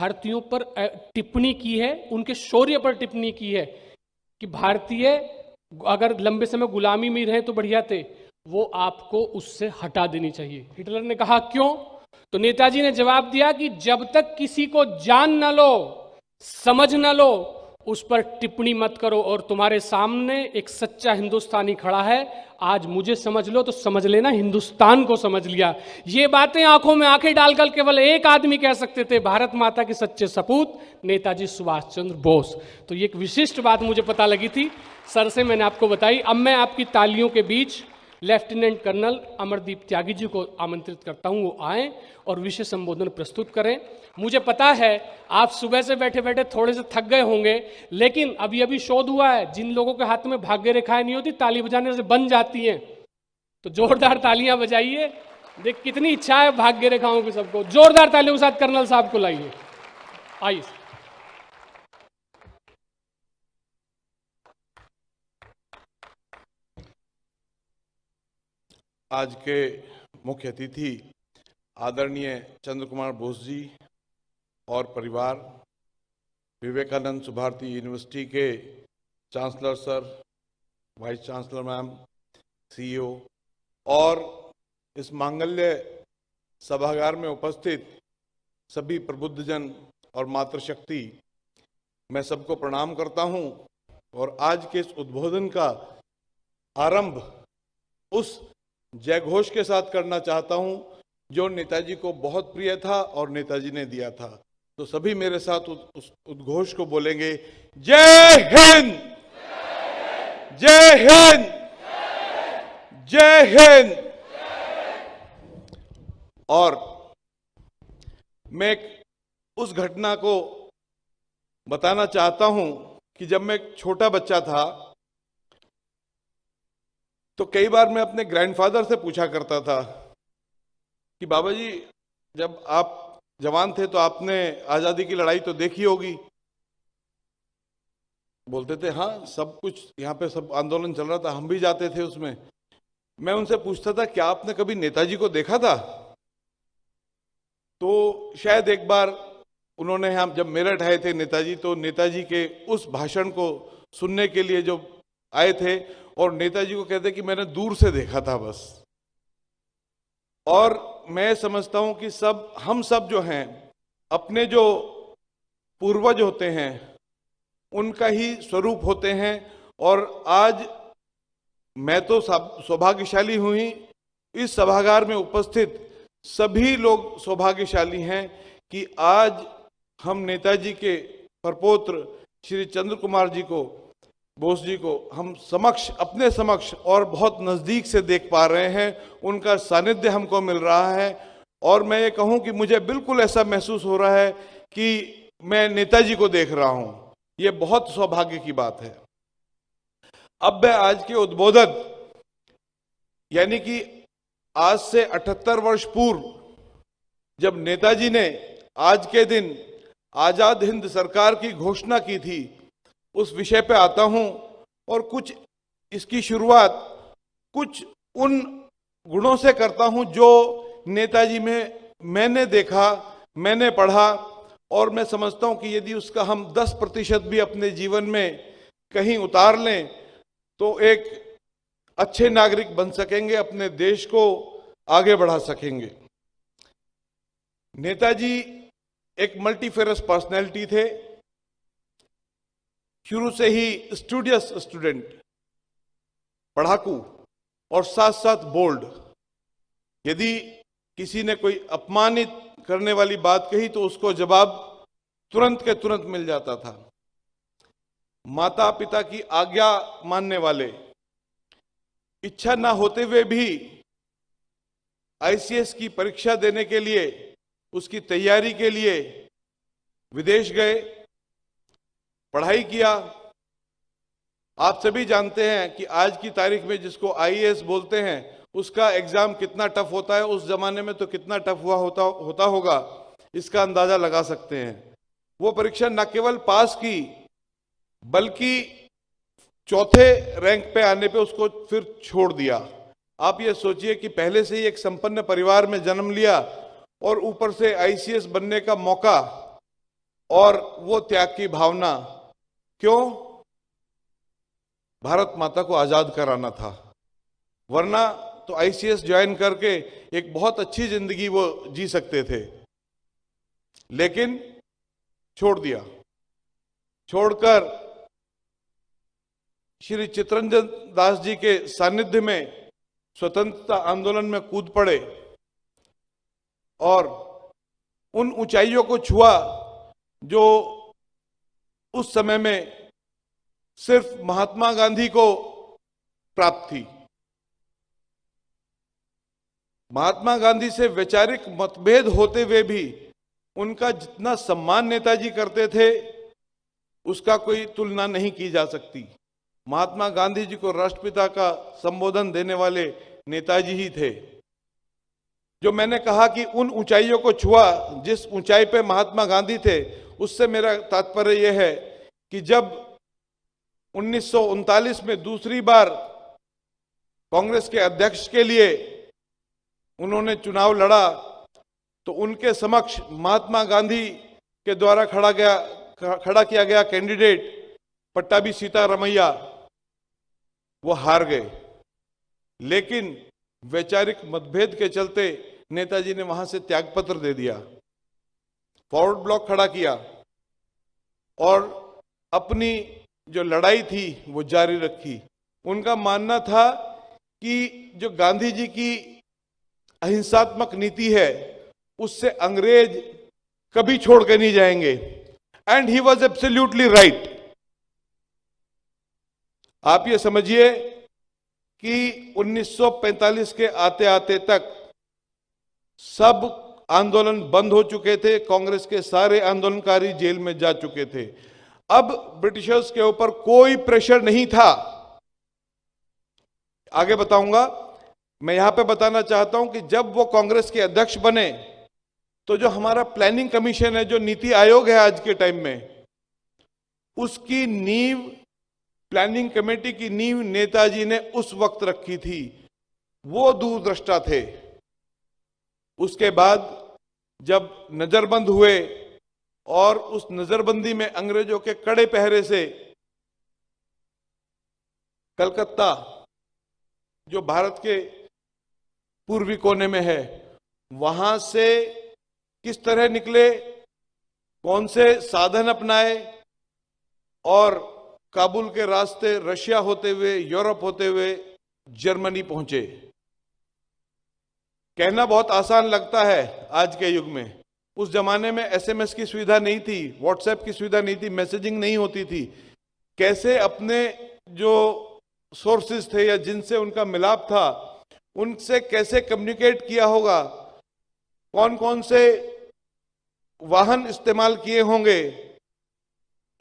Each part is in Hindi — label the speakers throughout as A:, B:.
A: भारतीयों पर टिप्पणी की है, उनके शौर्य पर टिप्पणी की है कि भारतीय अगर लंबे समय गुलामी में रहे तो बढ़िया थे, वो आपको उससे हटा देनी चाहिए। हिटलर ने कहा क्यों? तो नेताजी ने जवाब दिया कि जब तक किसी को जान न लो, समझ न लो, उस पर टिप्पणी मत करो। और तुम्हारे सामने एक सच्चा हिंदुस्तानी खड़ा है, आज मुझे समझ लो तो समझ लेना हिंदुस्तान को समझ लिया। ये बातें आंखों में आंखें डालकर केवल एक आदमी कह सकते थे, भारत माता के सच्चे सपूत नेताजी सुभाष चंद्र बोस। तो ये एक विशिष्ट बात मुझे पता लगी थी, सर से मैंने आपको बताई। अब मैं आपकी तालियों के बीच लेफ्टिनेंट कर्नल अमरदीप त्यागी जी को आमंत्रित करता हूं, वो आए और विषय संबोधन प्रस्तुत करें। मुझे पता है आप सुबह से बैठे बैठे थोड़े से थक गए होंगे, लेकिन अभी अभी शोध हुआ है, जिन लोगों के हाथ में भाग्य रेखाएं नहीं होती, ताली बजाने से बन जाती हैं। तो जोरदार तालियां बजाइए। देख कितनी इच्छा है भाग्य रेखाओं की सबको। जोरदार तालियों के साथ कर्नल साहब को लाइए, आइए।
B: आज के मुख्य अतिथि आदरणीय चंद्र कुमार बोस जी और परिवार, विवेकानंद सुभारती यूनिवर्सिटी के chancellor sir, vice chancellor ma'am, CEO और इस मांगल्य सभागार में उपस्थित सभी प्रबुद्धजन और मातृशक्ति, मैं सबको प्रणाम करता हूं। और आज के इस उद्बोधन का आरंभ उस जय घोष के साथ करना चाहता हूं जो नेताजी को बहुत प्रिय था और नेताजी ने दिया था। तो सभी मेरे साथ उस उद्घोष को बोलेंगे, जय हिंद, जय हिंद, जय हिंद। और मैं उस घटना को बताना चाहता हूं कि जब मैं एक छोटा बच्चा था तो कई बार मैं अपने ग्रैंडफादर से पूछा करता था कि बाबा जी, जब आप जवान थे तो आपने आजादी की लड़ाई तो देखी होगी। बोलते थे हाँ, सब कुछ यहाँ पे सब आंदोलन चल रहा था, हम भी जाते थे उसमें। मैं उनसे पूछता था क्या आपने कभी नेताजी को देखा था? तो शायद एक बार उन्होंने, हम जब मेरठ आए थे नेताजी, तो नेताजी के उस भाषण को सुनने के लिए जो आए थे, और नेताजी को कहते कि मैंने दूर से देखा था बस। और मैं समझता हूं कि हम सब जो हैं, अपने जो पूर्वज होते हैं उनका ही स्वरूप होते हैं। और आज मैं तो सौभाग्यशाली हुई, इस सभागार में उपस्थित सभी लोग सौभाग्यशाली हैं कि आज हम नेताजी के प्रपौत्र श्री चंद्र कुमार जी को, बोस जी को हम अपने समक्ष और बहुत नजदीक से देख पा रहे हैं। उनका सानिध्य हमको मिल रहा है। और मैं ये कहूं कि मुझे बिल्कुल ऐसा महसूस हो रहा है कि मैं नेताजी को देख रहा हूं। ये बहुत सौभाग्य की बात है। अब मैं आज के उद्बोधन, यानी कि आज से 78 वर्ष पूर्व जब नेताजी ने आज के दिन आजाद हिंद सरकार की घोषणा की थी, उस विषय पे आता हूं और कुछ इसकी शुरुआत कुछ उन गुणों से करता हूं जो नेताजी में मैंने देखा, मैंने पढ़ा। और मैं समझता हूं कि यदि उसका हम 10% भी अपने जीवन में कहीं उतार लें तो एक अच्छे नागरिक बन सकेंगे, अपने देश को आगे बढ़ा सकेंगे। नेताजी एक मल्टीफेरस पर्सनैलिटी थे, शुरू से ही स्टूडियस स्टूडेंट, पढ़ाकू और साथ साथ बोल्ड। यदि किसी ने कोई अपमानित करने वाली बात कही तो उसको जवाब तुरंत के तुरंत मिल जाता था। माता पिता की आज्ञा मानने वाले, इच्छा ना होते हुए भी आईसीएस की परीक्षा देने के लिए, उसकी तैयारी के लिए विदेश गए, पढ़ाई किया। आप सभी जानते हैं कि आज की तारीख में जिसको आईएएस बोलते हैं उसका एग्जाम कितना टफ होता है। उस जमाने में तो कितना टफ होता होगा, इसका अंदाजा लगा सकते हैं। वो परीक्षा न केवल पास की बल्कि चौथे रैंक पे आने पे उसको फिर छोड़ दिया। आप ये सोचिए कि पहले से ही एक संपन्न परिवार में जन्म लिया और ऊपर से आईसीएस बनने का मौका और वो त्याग की भावना, क्यों? भारत माता को आजाद कराना था। वरना तो आईसीएस ज्वाइन करके एक बहुत अच्छी जिंदगी वो जी सकते थे, लेकिन छोड़ दिया। छोड़कर श्री चित्तरंजन दास जी के सानिध्य में स्वतंत्रता आंदोलन में कूद पड़े और उन ऊंचाइयों को छुआ जो उस समय में सिर्फ महात्मा गांधी को प्राप्त थी। महात्मा गांधी से वैचारिक मतभेद होते हुए भी उनका जितना सम्मान नेताजी करते थे उसका कोई तुलना नहीं की जा सकती। महात्मा गांधी जी को राष्ट्रपिता का संबोधन देने वाले नेताजी ही थे। जो मैंने कहा कि उन ऊंचाइयों को छुआ जिस ऊंचाई पे महात्मा गांधी थे, उससे मेरा तात्पर्य यह है कि जब 1939 में दूसरी बार कांग्रेस के अध्यक्ष के लिए उन्होंने चुनाव लड़ा तो उनके समक्ष महात्मा गांधी के द्वारा खड़ा किया गया कैंडिडेट पट्टाभी सीतारमैया वो हार गए। लेकिन वैचारिक मतभेद के चलते नेताजी ने वहां से त्यागपत्र दे दिया, फॉरवर्ड ब्लॉक खड़ा किया और अपनी जो लड़ाई थी वो जारी रखी। उनका मानना था कि जो गांधी जी की अहिंसात्मक नीति है उससे अंग्रेज कभी छोड़ के नहीं जाएंगे। And he was absolutely right. आप ये समझिए कि 1945 के आते आते तक सब आंदोलन बंद हो चुके थे, कांग्रेस के सारे आंदोलनकारी जेल में जा चुके थे। अब ब्रिटिशर्स के ऊपर कोई प्रेशर नहीं था। आगे बताऊंगा। मैं यहां पे बताना चाहता हूं कि जब वो कांग्रेस के अध्यक्ष बने तो जो हमारा प्लानिंग कमीशन है, जो नीति आयोग है आज के टाइम में, उसकी नींव, प्लानिंग कमेटी की नींव नेताजी ने उस वक्त रखी थी। वो दूरदृष्टा थे। उसके बाद जब नजरबंद हुए और उस नजरबंदी में अंग्रेजों के कड़े पहरे से कलकत्ता, जो भारत के पूर्वी कोने में है, वहां से किस तरह निकले, कौन से साधन अपनाए और काबुल के रास्ते रशिया होते हुए, यूरोप होते हुए जर्मनी पहुंचे। कहना बहुत आसान लगता है आज के युग में। उस जमाने में एसएमएस की सुविधा नहीं थी, व्हाट्सएप की सुविधा नहीं थी, मैसेजिंग नहीं होती थी। कैसे अपने जो सोर्सेज थे या जिनसे उनका मिलाप था उनसे कैसे कम्युनिकेट किया होगा, कौन कौन से वाहन इस्तेमाल किए होंगे,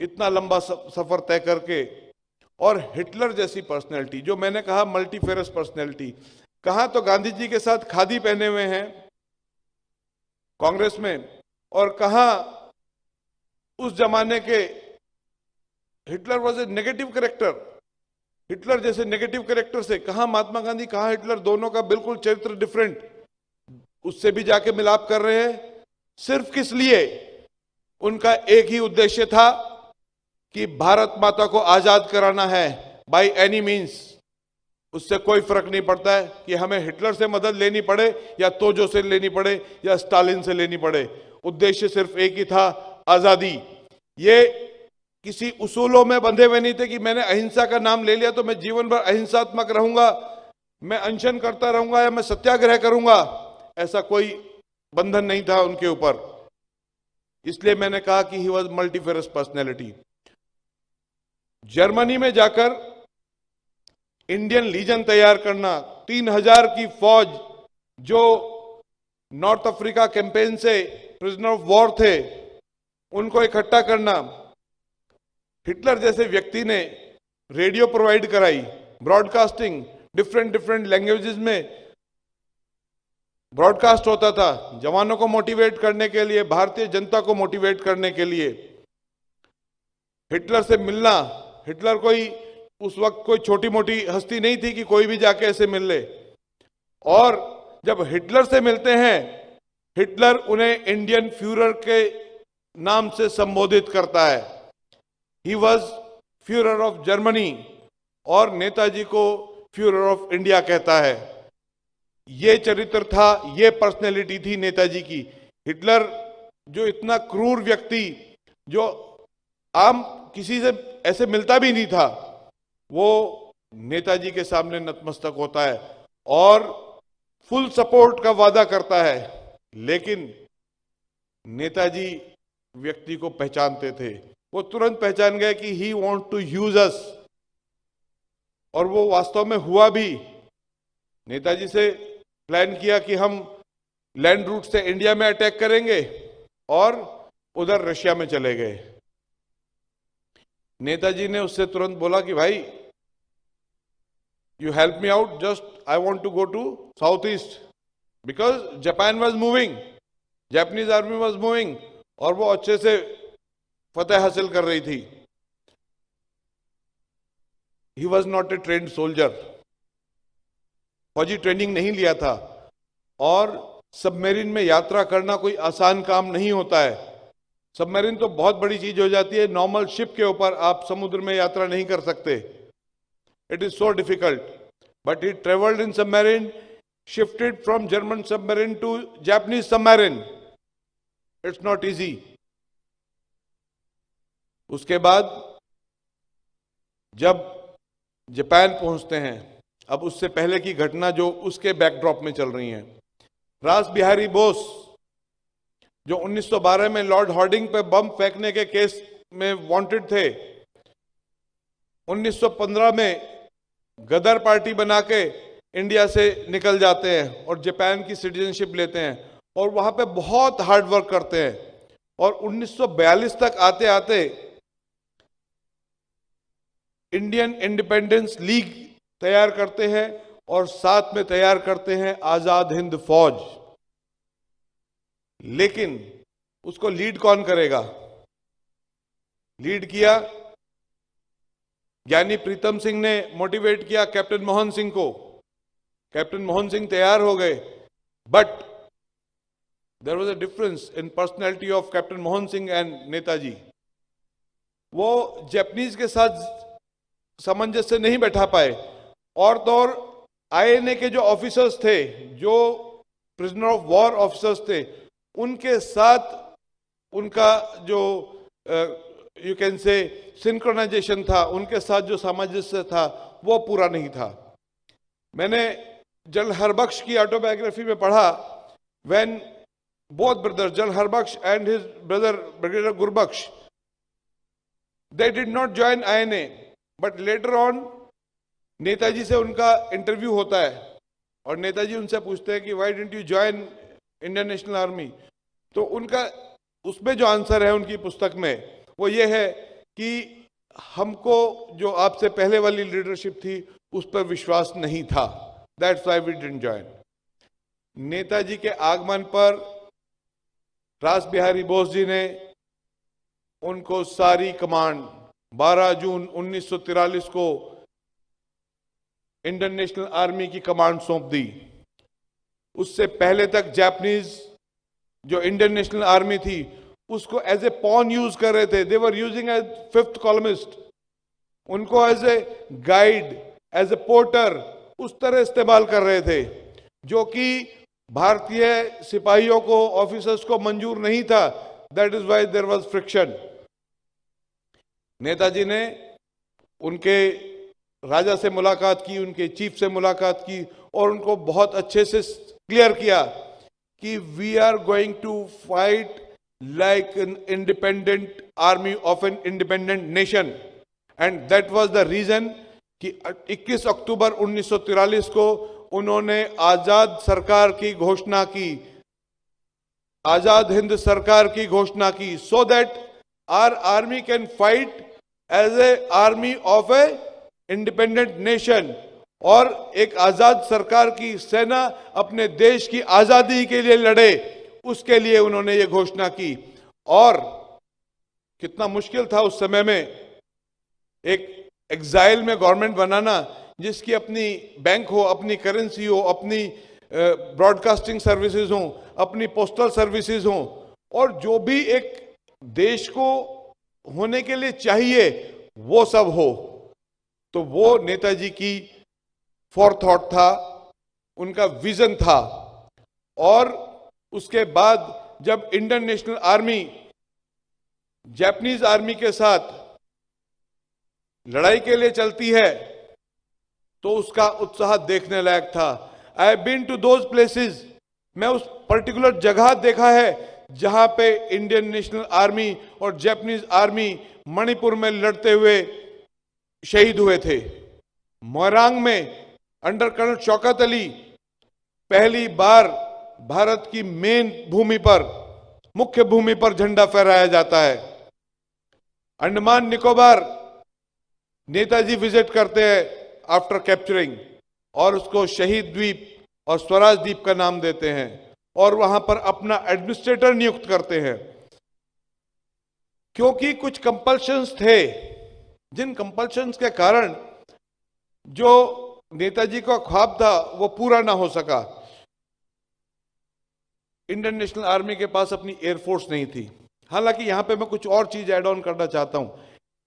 B: इतना लंबा सफर तय करके। और हिटलर जैसी पर्सनैलिटी, जो मैंने कहा मल्टीफेरस पर्सनैलिटी, कहां तो गांधी जी के साथ खादी पहने हुए हैं कांग्रेस में, और कहां उस जमाने के Hitler was a negative character. Hitler जैसे नेगेटिव कैरेक्टर से कहां महात्मा गांधी, कहां हिटलर, दोनों का बिल्कुल चरित्र डिफरेंट। उससे भी जाके मिलाप कर रहे हैं। सिर्फ किस लिए? उनका एक ही उद्देश्य था कि भारत माता को आजाद कराना है बाय एनी मीन्स। उससे कोई फर्क नहीं पड़ता है कि हमें हिटलर से मदद लेनी पड़े या तोजो से लेनी पड़े या स्टालिन से लेनी पड़े। उद्देश्य सिर्फ एक ही था, आजादी। ये किसी उसूलों में बंधे हुए नहीं थे कि मैंने अहिंसा का नाम ले लिया तो मैं जीवन भर अहिंसात्मक रहूंगा, मैं अनशन करता रहूंगा या मैं सत्याग्रह करूंगा। ऐसा कोई बंधन नहीं था उनके ऊपर। इसलिए मैंने कहा कि ही वॉज मल्टीफेरस पर्सनैलिटी। जर्मनी में जाकर इंडियन लीजन तैयार करना, 3000 की फौज जो नॉर्थ अफ्रीका कैंपेन से प्रिजनर ऑफ वॉर थे उनको इकट्ठा करना। हिटलर जैसे व्यक्ति ने रेडियो प्रोवाइड कराई, ब्रॉडकास्टिंग, डिफरेंट लैंग्वेजेस में ब्रॉडकास्ट होता था जवानों को मोटिवेट करने के लिए, भारतीय जनता को मोटिवेट करने के लिए। हिटलर से मिलना, हिटलर कोई उस वक्त कोई छोटी मोटी हस्ती नहीं थी कि कोई भी जाके ऐसे मिल ले। और जब हिटलर से मिलते हैं, हिटलर उन्हें इंडियन फ्यूरर के नाम से संबोधित करता है। He was Führer of Germany और नेताजी को फ्यूरर ऑफ इंडिया कहता है। ये चरित्र था, ये पर्सनैलिटी थी नेताजी की। हिटलर जो इतना क्रूर व्यक्ति, जो आम किसी से ऐसे मिलता भी नहीं था, वो नेताजी के सामने नतमस्तक होता है और फुल सपोर्ट का वादा करता है। लेकिन नेताजी व्यक्ति को पहचानते थे, वो तुरंत पहचान गए कि ही वांट टू यूज अस, और वो वास्तव में हुआ भी। नेताजी से प्लान किया कि हम लैंड रूट से इंडिया में अटैक करेंगे और उधर रशिया में चले गए। नेताजी ने उससे तुरंत बोला कि भाई you help me out, just I want to go to south east, because Japan was moving, Japanese army was moving, और वो अच्छे से फतेह हासिल कर रही थी। He was not a trained soldier, फौजी ट्रेनिंग नहीं लिया था, और सबमरीन में यात्रा करना कोई आसान काम नहीं होता है। सबमरीन तो बहुत बड़ी चीज हो जाती है, नॉर्मल शिप के ऊपर आप समुद्र में यात्रा नहीं कर सकते। It is so difficult, but he travelled in submarine, shifted from German submarine to Japanese submarine. It's not easy. उसके बाद जब जापान पहुंचते हैं, अब उससे पहले की घटना जो उसके बैकड्रॉप में चल रही है, रास बिहारी बोस जो 1912 में लॉर्ड हार्डिंग पे बम फेंकने के केस में वांटेड थे, 1915 में गदर पार्टी बना के इंडिया से निकल जाते हैं और जापान की सिटीजनशिप लेते हैं और वहां पे बहुत हार्ड वर्क करते हैं, और 1942 तक आते आते इंडियन इंडिपेंडेंस लीग तैयार करते हैं और साथ में तैयार करते हैं आजाद हिंद फौज। लेकिन उसको लीड कौन करेगा? लीड किया ज्ञानी प्रीतम सिंह ने, मोटिवेट किया कैप्टन मोहन सिंह को। कैप्टन मोहन सिंह तैयार हो गए, but there was a difference in personality of captain Mohan Singh and Netaji. वो जापानीज के साथ सामंजस्य नहीं बैठा पाए, और तो और आईएनए के जो ऑफिसर्स थे, जो प्रिजनर ऑफ वॉर ऑफिसर्स थे, उनके साथ उनका जो यू कैन से सिंक्रोनाइजेशन था, उनके साथ जो सामंजस्य था, वो पूरा नहीं था। मैंने जनरल हरबख्श की ऑटोबायोग्राफी में पढ़ा, when both brothers general Harbakhsh and his brother brigadier Gurbakhsh, they did not join INA, but later on Netaji से उनका इंटरव्यू होता है और नेताजी उनसे पूछते हैं कि why didn't you join Indian national army? तो उनका उसमें जो आंसर है उनकी पुस्तक में, वो ये है कि हमको जो आपसे पहले वाली लीडरशिप थी उस पर विश्वास नहीं था, that's why we didn't join. Netaji के आगमन पर रास बिहारी बोस जी ने उनको सारी कमांड 12 जून 1943 को इंडियन नेशनल आर्मी की कमांड सौंप दी। उससे पहले तक जापानीज जो इंडियन नेशनल आर्मी थी उसको एज ए पॉन यूज कर रहे थे। They were using as fifth columnist, उनको as a guide, as a porter, उस तरह इस्तेमाल कर रहे थे, जो कि भारतीय सिपाहियों को, ऑफिसर्स को मंजूर नहीं था। That is why there was friction. Netaji ने उनके राजा से मुलाकात की, उनके चीफ से मुलाकात की और उनको बहुत अच्छे से क्लियर किया कि we are going to fight like an independent army of an independent nation, and that was the reason कि 21 अक्टूबर 1943 को उन्होंने आजाद सरकार की घोषणा की, आजाद हिंद सरकार की घोषणा की, so that our army can fight as a army of a independent nation, और एक आजाद सरकार की सेना अपने देश की आजादी के लिए लड़े, उसके लिए उन्होंने ये घोषणा की। और कितना मुश्किल था उस समय में एक एग्जाइल में गवर्नमेंट बनाना, जिसकी अपनी बैंक हो, अपनी करेंसी हो, अपनी ब्रॉडकास्टिंग सर्विसेज हो, अपनी पोस्टल सर्विसेज हो, और जो भी एक देश को होने के लिए चाहिए वो सब हो, तो वो नेताजी की फोरथॉट था, उनका विजन था। और उसके बाद जब Indian national army Japanese army के साथ लड़ाई के लिए चलती है तो उसका उत्साह देखने लायक था। I have been to those places, मैं उस पर्टिकुलर जगह देखा है जहां पे इंडियन नेशनल आर्मी और जापानीज आर्मी मणिपुर में लड़ते हुए शहीद हुए थे। मोइरांग में अंडर कर्नल शौकत अली पहली बार भारत की मेन भूमि पर, मुख्य भूमि पर झंडा फहराया जाता है। अंडमान निकोबार नेताजी विजिट करते हैं आफ्टर कैप्चरिंग, और उसको शहीद द्वीप और स्वराज द्वीप का नाम देते हैं, और वहां पर अपना एडमिनिस्ट्रेटर नियुक्त करते हैं। क्योंकि कुछ कंपल्शंस थे, जिन कंपल्शंस के कारण जो नेताजी का ख्वाब था वो पूरा ना हो सका। इंडियन नेशनल आर्मी के पास अपनी एयरफोर्स नहीं थी। हालांकि यहां पे मैं कुछ और चीज ऐड ऑन करना चाहता हूं।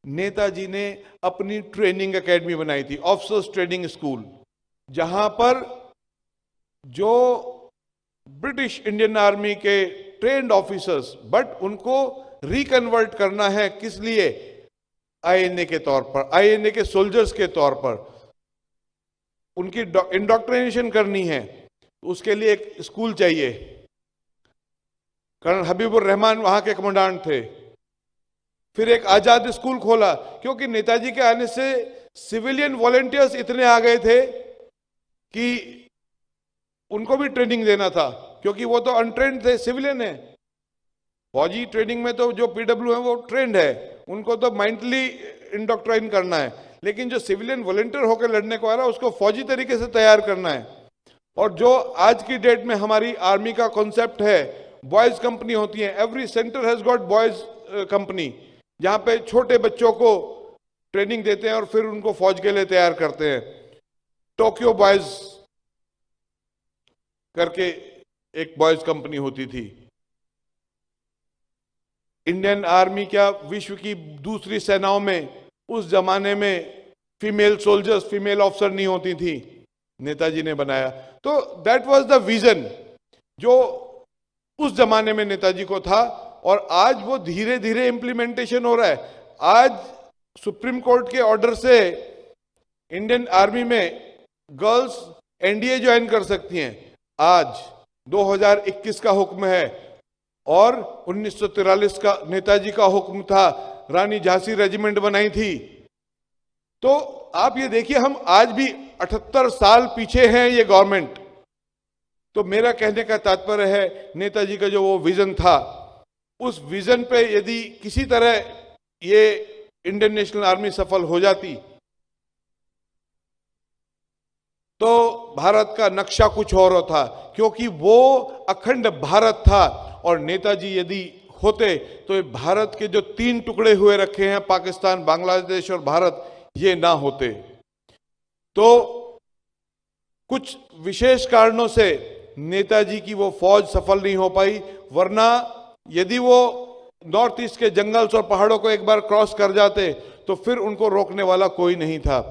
B: नेताजी ने अपनी ट्रेनिंग एकेडमी बनाई थी, ऑफिसर्स ट्रेनिंग स्कूल, जहां पर जो ब्रिटिश इंडियन आर्मी के ट्रेन्ड ऑफिसर्स, बट उनको रिकन्वर्ट करना है किस लिए, आईएनए के तौर पर, आईएनए के सोल्जर्स के तौर पर उनकी इंडोक्ट्रिनेशन करनी है, उसके लिए एक स्कूल चाहिए। कर्नल हबीबुर रहमान वहां के कमांडेंट थे। फिर एक आजाद स्कूल खोला, क्योंकि नेताजी के आने से सिविलियन वॉलेंटियर्स इतने आ गए थे कि उनको भी ट्रेनिंग देना था, क्योंकि वो तो अनट्रेंड थे, सिविलियन है। फौजी ट्रेनिंग में तो जो पीडब्ल्यू है वो ट्रेंड है, उनको तो माइंडली इंडोक्ट्राइन करना है, लेकिन जो सिविलियन वॉलेंटियर होकर लड़ने को आ रहा है उसको फौजी तरीके से तैयार करना है। और जो आज की डेट में हमारी आर्मी का कॉन्सेप्ट है, बॉयज कंपनी होती है, every centre has got boys company, जहां पे छोटे बच्चों को ट्रेनिंग देते हैं और फिर उनको फौज के लिए तैयार करते हैं। टोक्यो बॉयज करके एक बॉयज कंपनी होती थी। इंडियन आर्मी क्या, विश्व की दूसरी सेनाओं में उस जमाने में फीमेल सोल्जर्स, फीमेल ऑफिसर नहीं होती थी, नेताजी ने बनाया। तो दैट वाज द विजन जो उस जमाने में नेताजी को था, और आज वो धीरे धीरे इंप्लीमेंटेशन हो रहा है। आज सुप्रीम कोर्ट के ऑर्डर से इंडियन आर्मी में गर्ल्स एनडीए ज्वाइन कर सकती हैं। आज 2021 का हुक्म है, और 1943 का नेताजी का हुक्म था, रानी झांसी रेजिमेंट बनाई थी। तो आप ये देखिए, हम आज भी 78 साल पीछे हैं ये गवर्नमेंट। तो मेरा कहने का तात्पर्य है, नेताजी का जो वो विजन था, उस विजन पे यदि किसी तरह ये इंडियन नेशनल आर्मी सफल हो जाती तो भारत का नक्शा कुछ और होता, क्योंकि वो अखंड भारत था। और नेताजी यदि होते तो भारत के जो 3 टुकड़े हुए रखे हैं, पाकिस्तान, बांग्लादेश और भारत, ये ना होते। तो कुछ विशेष कारणों से नेताजी की वो फौज सफल नहीं हो पाई, वरना यदि वो नॉर्थ ईस्ट के जंगल्स और पहाड़ों को एक बार क्रॉस कर जाते तो फिर उनको रोकने वाला कोई नहीं था।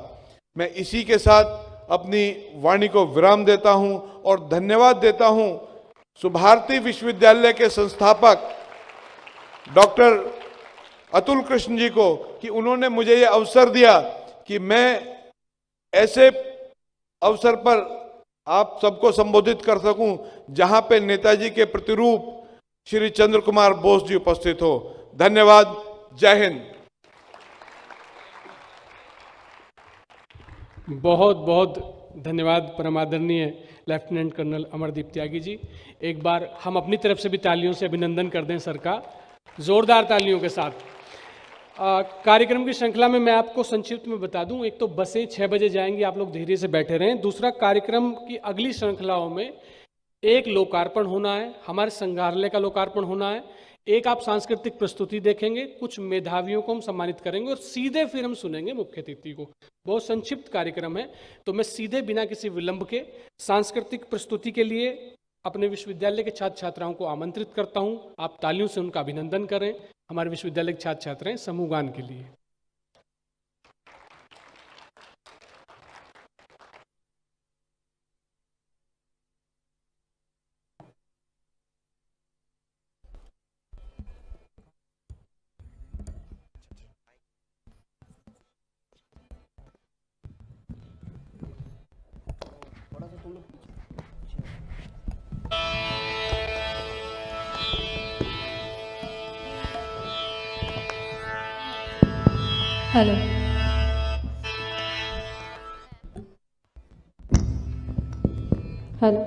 B: मैं इसी के साथ अपनी वाणी को विराम देता हूं और धन्यवाद देता हूं सुभारती विश्वविद्यालय के संस्थापक डॉक्टर अतुल कृष्ण जी को, कि उन्होंने मुझे ये अवसर दिया कि मैं ऐसे अवसर पर आप सबको संबोधित कर सकूं जहां पे नेताजी के प्रतिरूप श्री चंद्र कुमार बोस जी उपस्थित हो। धन्यवाद। जय हिंद।
A: बहुत बहुत धन्यवाद परमादरणीय लेफ्टिनेंट कर्नल अमरदीप त्यागी जी। एक बार हम अपनी तरफ से भी तालियों से अभिनंदन कर दें सर का, जोरदार तालियों के साथ। कार्यक्रम की श्रृंखला में मैं आपको संक्षिप्त में बता दूं, एक तो बसें 6 बजे जाएंगी, आप लोग धैर्य से बैठे रहें। दूसरा, कार्यक्रम की अगली श्रृंखलाओं में एक लोकार्पण होना है, हमारे संग्रहालय का लोकार्पण होना है, एक आप सांस्कृतिक प्रस्तुति देखेंगे, कुछ मेधावियों को हम सम्मानित करेंगे और सीधे फिर हम सुनेंगे मुख्य अतिथि को। बहुत संक्षिप्त कार्यक्रम है, तो मैं सीधे बिना किसी विलंब के सांस्कृतिक प्रस्तुति के लिए अपने विश्वविद्यालय के छात्र छात्राओं को आमंत्रित करता हूं, आप तालियों से उनका अभिनंदन करें। हमारे विश्वविद्यालय के छात्र छात्राएं समूह गान के लिए।
C: Hello, hello.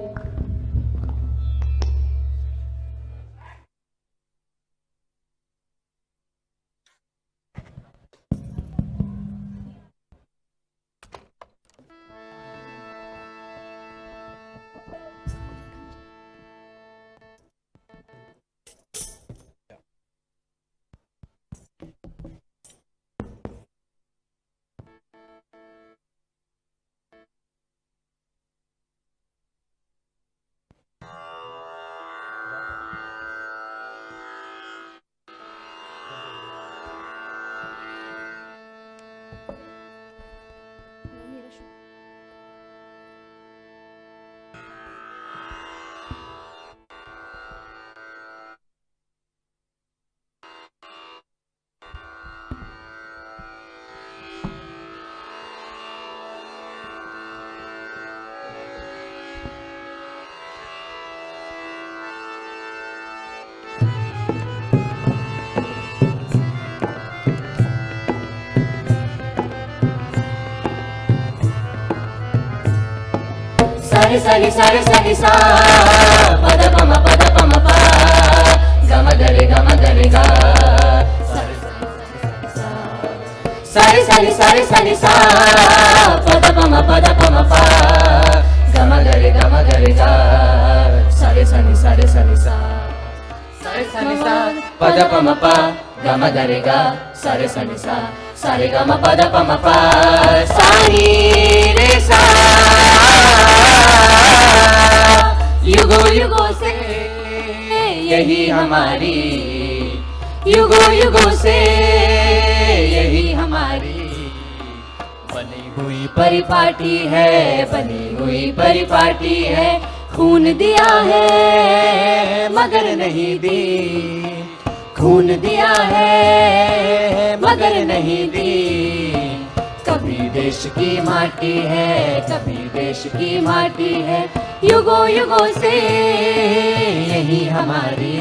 D: Sari sari sari sari sa pada pama pa gama gare ga sari sari sari sari sa pada pama pa gama gare ga sari sari sari sari sa pada pama pa gama gare ga sari sari sa sari gama pada pama pa sari re sa युगों युगों से यही हमारी, युगों युगों से यही हमारी बनी हुई परिपाटी है, बनी हुई परिपाटी है। खून दिया है मगर नहीं दी, खून दिया है मगर नहीं दी। कभी देश की माटी है, कभी देश की माटी है। युगों युगों से यही हमारी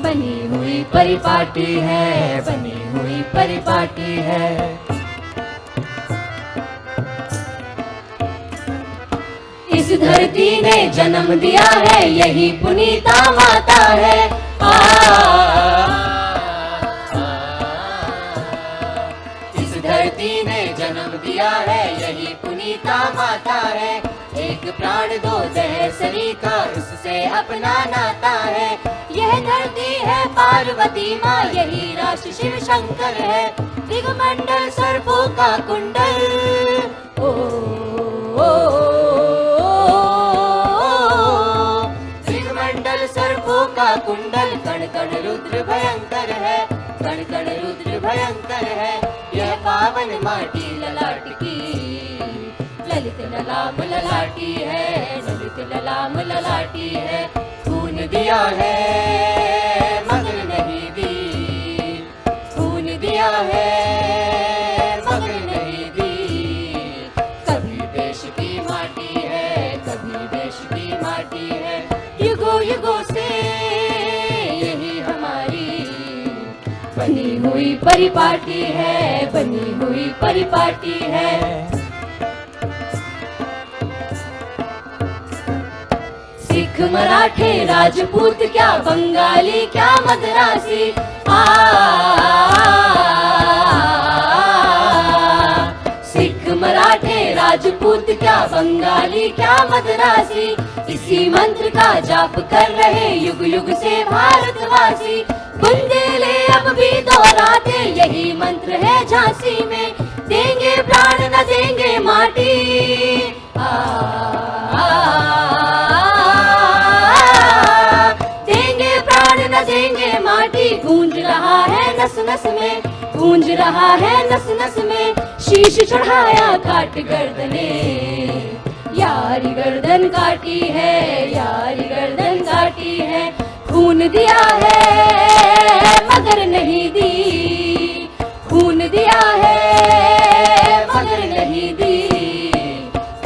D: बनी हुई परिपाटी है, बनी हुई परिपाटी है। इस धरती ने जन्म दिया है, यही पुनीता माता है। इस धरती ने जन्म दिया है, यही पुनीता माता है। एक प्राण दो दहसनी का उससे अपना नाता है। यह धरती है पार्वती माँ, यही राशि शिव शंकर है। दिगमंडल सर्पों का कुंडल ओ, ओ, दिगमंडल सर्पों का कुंडल कण कण रुद्र भयंकर है, कण कण रुद्र भयंकर है। यह पावन माटी ललाट की ललित ललाम ललाटी है, ललित ललाम ललाटी है। खून दिया है मगर नहीं दी, खून दिया है मगर नहीं दी। कभी देश की माटी है, कभी देश की माटी है। युगों युगों से यही हमारी बनी हुई परिपाटी है, बनी हुई परिपाटी है। सिख मराठे राजपूत क्या बंगाली क्या मद्रासी सिख मराठे राजपूत क्या बंगाली क्या मद्रासी। इसी मंत्र का जाप कर रहे युग युग से भारतवासी। बुंदेले अब भी दोहराते यही मंत्र है झांसी में। देंगे प्राण न देंगे माटी नस में, गूंज रहा है नस नस में, शीश चढ़ाया काट गर्दने, यारी गर्दन काटी है, यारी गर्दन काटी है, खून दिया है मगर नहीं दी, खून दिया है मगर नहीं दी,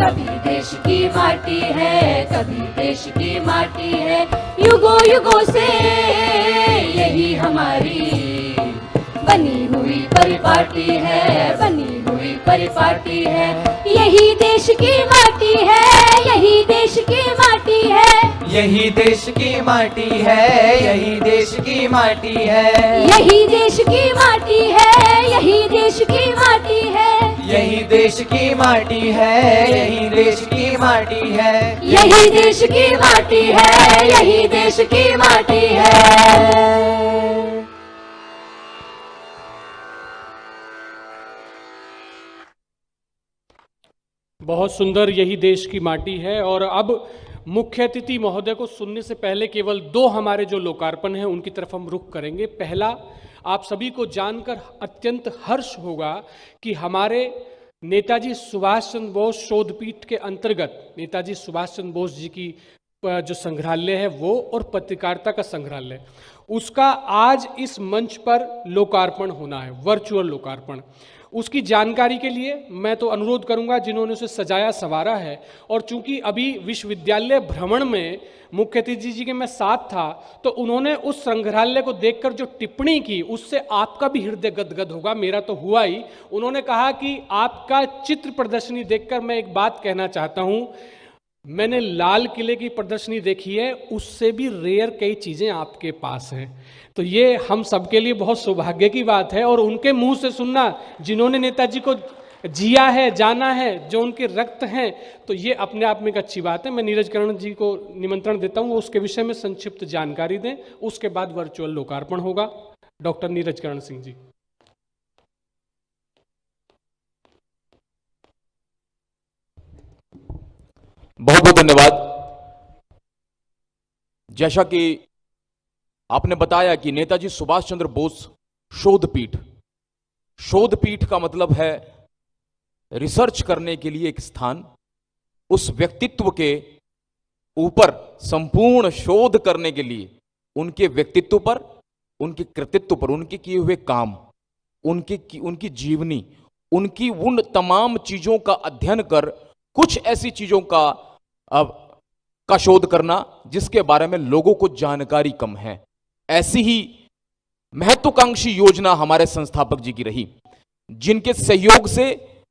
D: कभी देश की माटी है, कभी देश की माटी है, युगों युगों से यही हमारी बनी हुई परिपाटी है, बनी हुई परिपाटी है, यही देश की माटी है, यही देश की माटी है,
C: यही देश की माटी है, यही देश की माटी है,
D: यही देश की माटी है, यही देश की माटी है,
C: यही देश की माटी है, यही देश की माटी है,
D: यही देश की माटी है, यही देश की माटी है।
A: बहुत सुंदर, यही देश की माटी है। और अब मुख्य अतिथि महोदय को सुनने से पहले केवल दो हमारे जो लोकार्पण हैं उनकी तरफ हम रुख करेंगे। पहला, आप सभी को जानकर अत्यंत हर्ष होगा कि हमारे नेताजी सुभाष चंद्र बोस शोधपीठ के अंतर्गत नेताजी सुभाष चंद्र बोस जी की जो संग्रहालय है वो और पत्रकारिता का संग्रहालय, उसका आज इस मंच पर लोकार्पण होना है, वर्चुअल लोकार्पण। उसकी जानकारी के लिए मैं तो अनुरोध करूंगा जिन्होंने उसे सजाया संवारा है, और चूंकि अभी विश्वविद्यालय भ्रमण में मुख्य अतिथि जी के मैं साथ था, तो उन्होंने उस संग्रहालय को देखकर जो टिप्पणी की उससे आपका भी हृदय गदगद होगा, मेरा तो हुआ ही। उन्होंने कहा कि आपका चित्र प्रदर्शनी देखकर मैं एक बात कहना चाहता हूं, मैंने लाल किले की प्रदर्शनी देखी है, उससे भी रेयर कई चीजें आपके पास हैं। तो ये हम सबके लिए बहुत सौभाग्य की बात है, और उनके मुंह से सुनना जिन्होंने नेताजी को जिया है, जाना है, जो उनके रक्त हैं, तो ये अपने आप में एक अच्छी बात है। मैं नीरज कर्ण जी को निमंत्रण देता हूं, वो उसके विषय में संक्षिप्त जानकारी दें, उसके बाद वर्चुअल लोकार्पण होगा। डॉक्टर नीरज कर्ण सिंह जी।
E: बहुत बहुत धन्यवाद। जैसा कि आपने बताया कि नेताजी सुभाष चंद्र बोस शोधपीठ, शोधपीठ का मतलब है रिसर्च करने के लिए एक स्थान, उस व्यक्तित्व के ऊपर संपूर्ण शोध करने के लिए, उनके व्यक्तित्व पर, उनके कृतित्व पर, उनके किए हुए काम, उनकी जीवनी, उनकी उन तमाम चीजों का अध्ययन कर कुछ ऐसी चीजों का शोध करना जिसके बारे में लोगों को जानकारी कम है। ऐसी ही महत्वाकांक्षी योजना हमारे संस्थापक जी की रही, जिनके सहयोग से,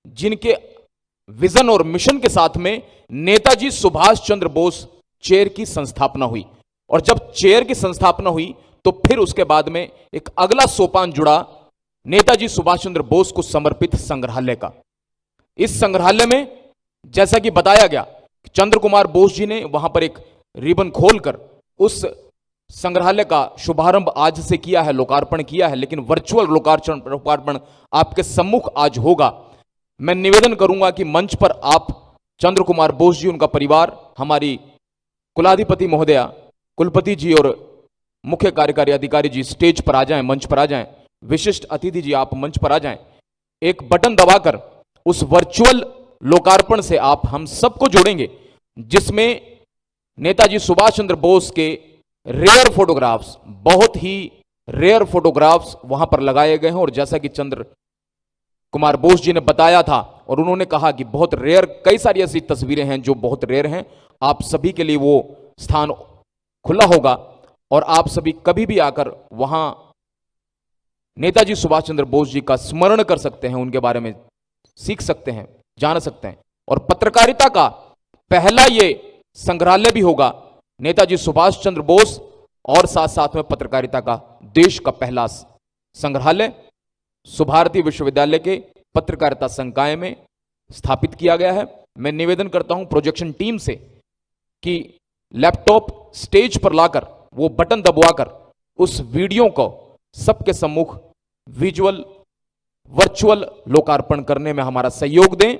E: जिनके विजन और मिशन के साथ में नेताजी सुभाष चंद्र बोस चेयर की संस्थापना हुई। और जब चेयर की संस्थापना हुई तो फिर उसके बाद में एक अगला सोपान जुड़ा नेताजी सुभाष चंद्र बोस को समर्पित संग्रहालय का। इस संग्रहालय में जैसा कि बताया गया, चंद्र कुमार बोस जी ने वहां पर एक रिबन खोलकर उस संग्रहालय का शुभारंभ आज से किया है, लोकार्पण किया है, लेकिन वर्चुअल लोकार्पण आपके सम्मुख आज होगा। मैं निवेदन करूंगा कि मंच पर आप चंद्र कुमार बोस जी, उनका परिवार, हमारी कुलाधिपति महोदया, कुलपति जी और मुख्य कार्यकारी अधिकारी जी स्टेज पर आ जाएं, मंच पर आ जाएं। विशिष्ट अतिथि जी आप मंच पर आ जाएं। एक बटन दबाकर उस वर्चुअल लोकार्पण से आप हम सबको जोड़ेंगे, जिसमें नेताजी सुभाष चंद्र बोस के रेयर फोटोग्राफ्स, बहुत ही रेयर फोटोग्राफ्स वहां पर लगाए गए हैं। और जैसा कि चंद्र कुमार बोस जी ने बताया था और उन्होंने कहा कि बहुत रेयर, कई सारी ऐसी तस्वीरें हैं जो बहुत रेयर हैं। आप सभी के लिए वो स्थान खुला होगा और आप सभी कभी भी आकर वहां नेताजी सुभाष चंद्र बोस जी का स्मरण कर सकते हैं, उनके बारे में सीख सकते हैं, जान सकते हैं। और पत्रकारिता का पहला ये संग्रहालय भी होगा नेताजी सुभाष चंद्र बोस, और साथ साथ में पत्रकारिता का देश का पहला संग्रहालय सुभारती विश्वविद्यालय के पत्रकारिता संकाय में स्थापित किया गया है। मैं निवेदन करता हूं प्रोजेक्शन टीम से कि लैपटॉप स्टेज पर लाकर वो बटन दबवाकर उस वीडियो को सबके सम्मुख विजुअल वर्चुअल लोकार्पण करने में हमारा सहयोग दें।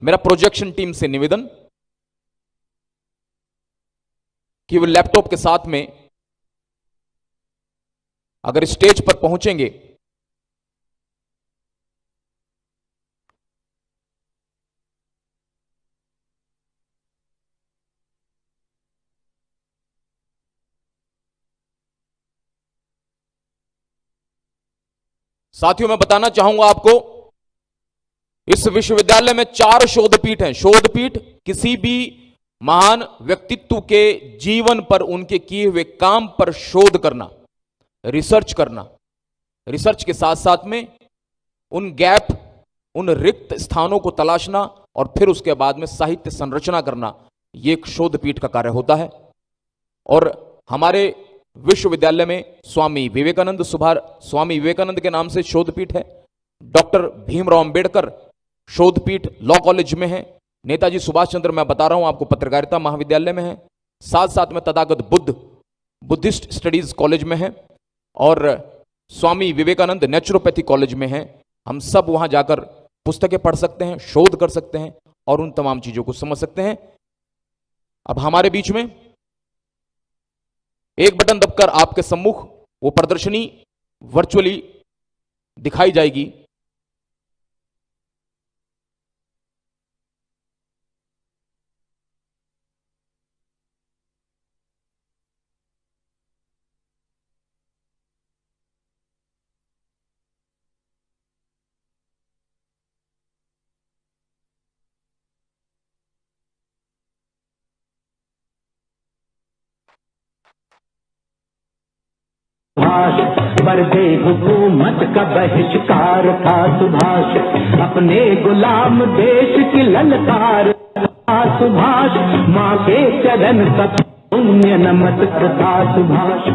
E: मेरा प्रोजेक्शन टीम से निवेदन कि वो लैपटॉप के साथ में अगर स्टेज पर पहुंचेंगे साथियों, मैं बताना चाहूंगा आपको, इस विश्वविद्यालय में 4 शोधपीठ हैं। शोधपीठ किसी भी महान व्यक्तित्व के जीवन पर, उनके किए हुए काम पर शोध करना, रिसर्च करना, रिसर्च के साथ साथ में उन गैप, उन रिक्त स्थानों को तलाशना और फिर उसके बाद में साहित्य संरचना करना, यह एक शोधपीठ का कार्य होता है। और हमारे विश्वविद्यालय में स्वामी विवेकानंद के नाम से शोधपीठ है। डॉक्टर भीमराव अंबेडकर शोधपीठ लॉ कॉलेज में है। नेताजी सुभाष चंद्र, मैं बता रहा हूं आपको, पत्रकारिता महाविद्यालय में है। साथ साथ में तथागत बुद्धिस्ट स्टडीज कॉलेज में है और स्वामी विवेकानंद नेचुरोपैथी कॉलेज में है। हम सब वहां जाकर पुस्तकें पढ़ सकते हैं, शोध कर सकते हैं और उन तमाम चीजों को समझ सकते हैं। अब हमारे बीच में एक बटन दबकर आपके सम्मुख वो प्रदर्शनी वर्चुअली दिखाई जाएगी।
F: पर दे हुकूमत का बहिष्कार था सुभाष, अपने गुलाम देश की ललकार था सुभाष, माँ के चरण तक पुण्य नमस्क था सुभाष।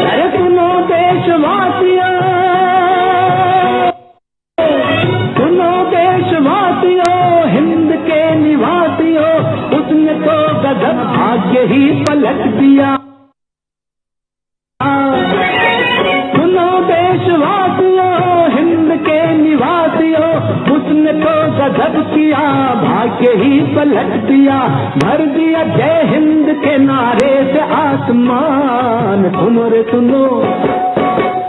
F: अरे सुनो देशवासियों, सुनो देशवासियों, हिंद के निवासियों, उसने तो गजब भाग्य ही पलट दिया। सुनो देशवासियों, हिंद के निवासियों, उसने तो गजब किया, भाग्य ही पलट दिया। भर दिया जय हिंद के नारे से आसमान। सुनो रे सुनो,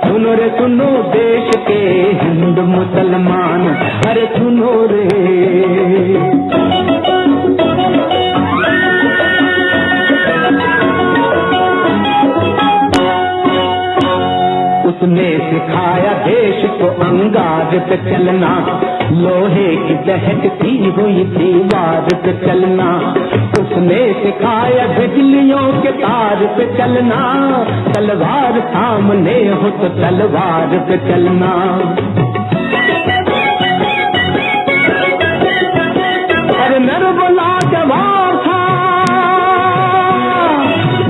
F: सुनो रे सुनो देश के हिंद मुसलमान, अरे सुनो रे। उसने सिखाया देश को अंगार पे चलना, लोहे की दहकती हुई दीवार पे चलना। उसने सिखाया बिजलियों के तार पे चलना, तलवार सामने हो तो तलवार पे चलना। अरे नरबला जवाब था,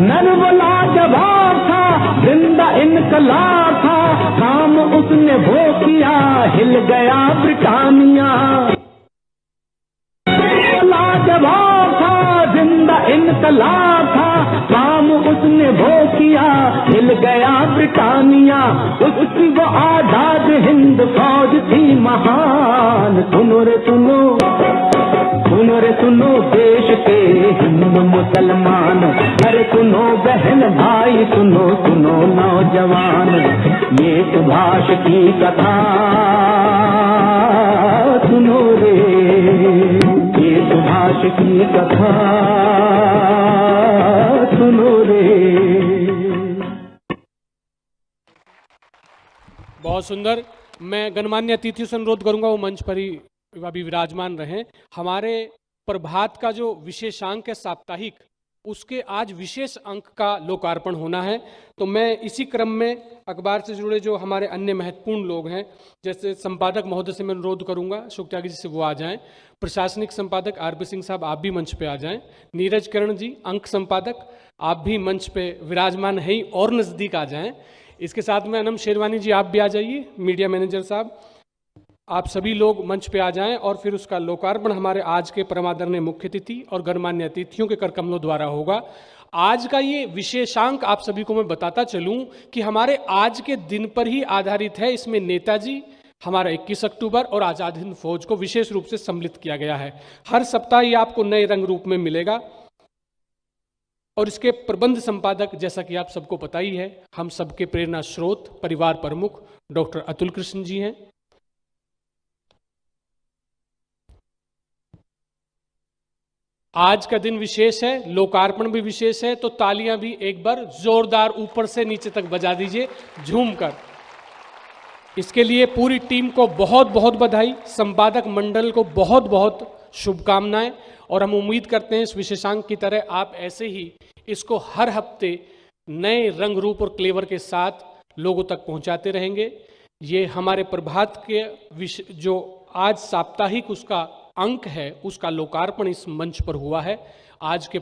F: नरबला जवाब था, जिंदा इनकलाब था, काम उसने वो किया, हिल गया ब्रिटानिया। लाजवाब था, जिंदा इनकलाब था, काम उसने वो किया, हिल गया ब्रिटानिया। उसकी वो आजाद हिंद फौज थी महान। सुनो रे सुनो, सुनो रे सुनो देश के हिंद मुसलमान, अरे सुनो बहन भाई, सुनो सुनो नौजवान, ये सुभाष की कथा सुनो रे, ये सुभाष की कथा सुनो रे।
A: बहुत सुंदर। मैं गणमान्य अतिथियों से अनुरोध करूंगा वो मंच पर ही अभी विराजमान रहें। हमारे प्रभात का जो विशेषांक है साप्ताहिक, उसके आज विशेष अंक का लोकार्पण होना है। तो मैं इसी क्रम में अखबार से जुड़े जो हमारे अन्य महत्वपूर्ण लोग हैं, जैसे संपादक महोदय से मैं अनुरोध करूंगा अशोक त्यागी जी से वो आ जाएं, प्रशासनिक संपादक आरपी सिंह साहब आप भी मंच पे आ जाएं, नीरज किरण जी अंक संपादक आप भी मंच पे विराजमान हैं और नज़दीक आ जाएं। इसके साथ में अनम शेरवानी जी आप भी आ जाइए, मीडिया मैनेजर साहब आप सभी लोग मंच पे आ जाएं और फिर उसका लोकार्पण हमारे आज के परमादरणीय मुख्य अतिथि और गणमान्य अतिथियों के करकमलों द्वारा होगा। आज का ये विशेषांक आप सभी को मैं बताता चलूं कि हमारे आज के दिन पर ही आधारित है। इसमें नेताजी, हमारा 21 अक्टूबर और आज़ाद हिंद फौज को विशेष रूप से सम्मिलित किया गया है। हर सप्ताह ये आपको नए रंग रूप में मिलेगा। और इसके प्रबंध संपादक, जैसा कि आप सबको पता ही है, हम सबके प्रेरणा स्रोत, परिवार प्रमुख डॉक्टर अतुल कृष्ण जी हैं। आज का दिन विशेष है, लोकार्पण भी विशेष है, तो तालियां भी एक बार जोरदार ऊपर से नीचे तक बजा दीजिए झूमकर। इसके लिए पूरी टीम को बहुत बहुत बधाई, संपादक मंडल को बहुत बहुत शुभकामनाएं, और हम उम्मीद करते हैं इस विशेषांक की तरह आप ऐसे ही इसको हर हफ्ते नए रंग रूप और क्लेवर के साथ लोगों तक पहुंचाते रहेंगे। ये हमारे प्रभात के जो आज साप्ताहिक उसका अंक है, उसका लोकार्पण इस मंच पर हुआ है आज के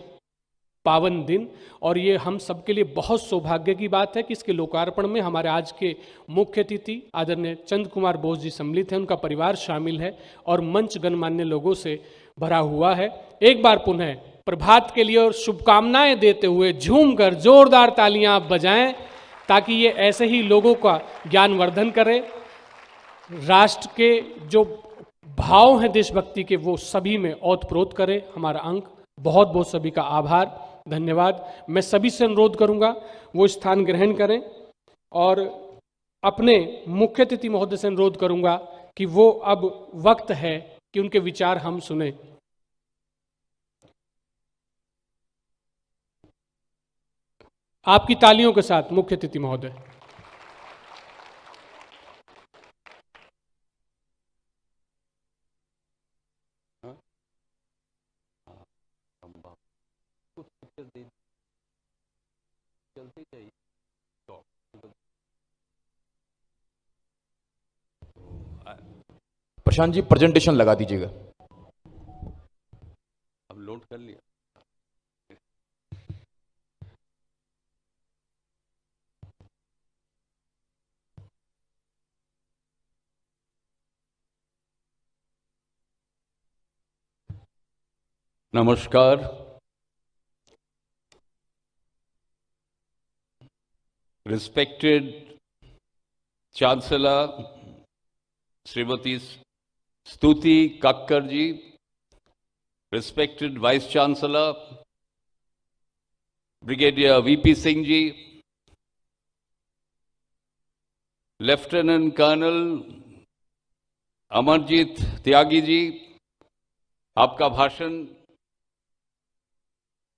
A: पावन दिन, और ये हम सबके लिए बहुत सौभाग्य की बात है कि इसके लोकार्पण में हमारे आज के मुख्य अतिथि आदरणीय चंद कुमार बोस जी सम्मिलित हैं, उनका परिवार शामिल है और मंच गणमान्य लोगों से भरा हुआ है। एक बार पुनः प्रभात के लिए और शुभकामनाएं देते हुए झूमकर जोरदार तालियां आप बजाएं, ताकि ये ऐसे ही लोगों का ज्ञानवर्धन करे, राष्ट्र के जो भाव हैं देशभक्ति के वो सभी में ओतप्रोत करे हमारा अंक। बहुत बहुत सभी का आभार, धन्यवाद। मैं सभी से अनुरोध करूंगा वो स्थान ग्रहण करें, और अपने मुख्य अतिथि महोदय से अनुरोध करूंगा कि वो अब वक्त है कि उनके विचार हम सुने। आपकी तालियों के साथ मुख्य अतिथि महोदय।
E: प्रशांत जी प्रेजेंटेशन लगा दीजिएगा।
G: अब लोड कर लिया। नमस्कार। रिस्पेक्टेड चांसलर श्रीमती स्तुति कक्कर जी, respected Vice Chancellor, Brigadier VP Singh ji, Lieutenant Colonel Amarjeet Tyagi ji, आपका भाषण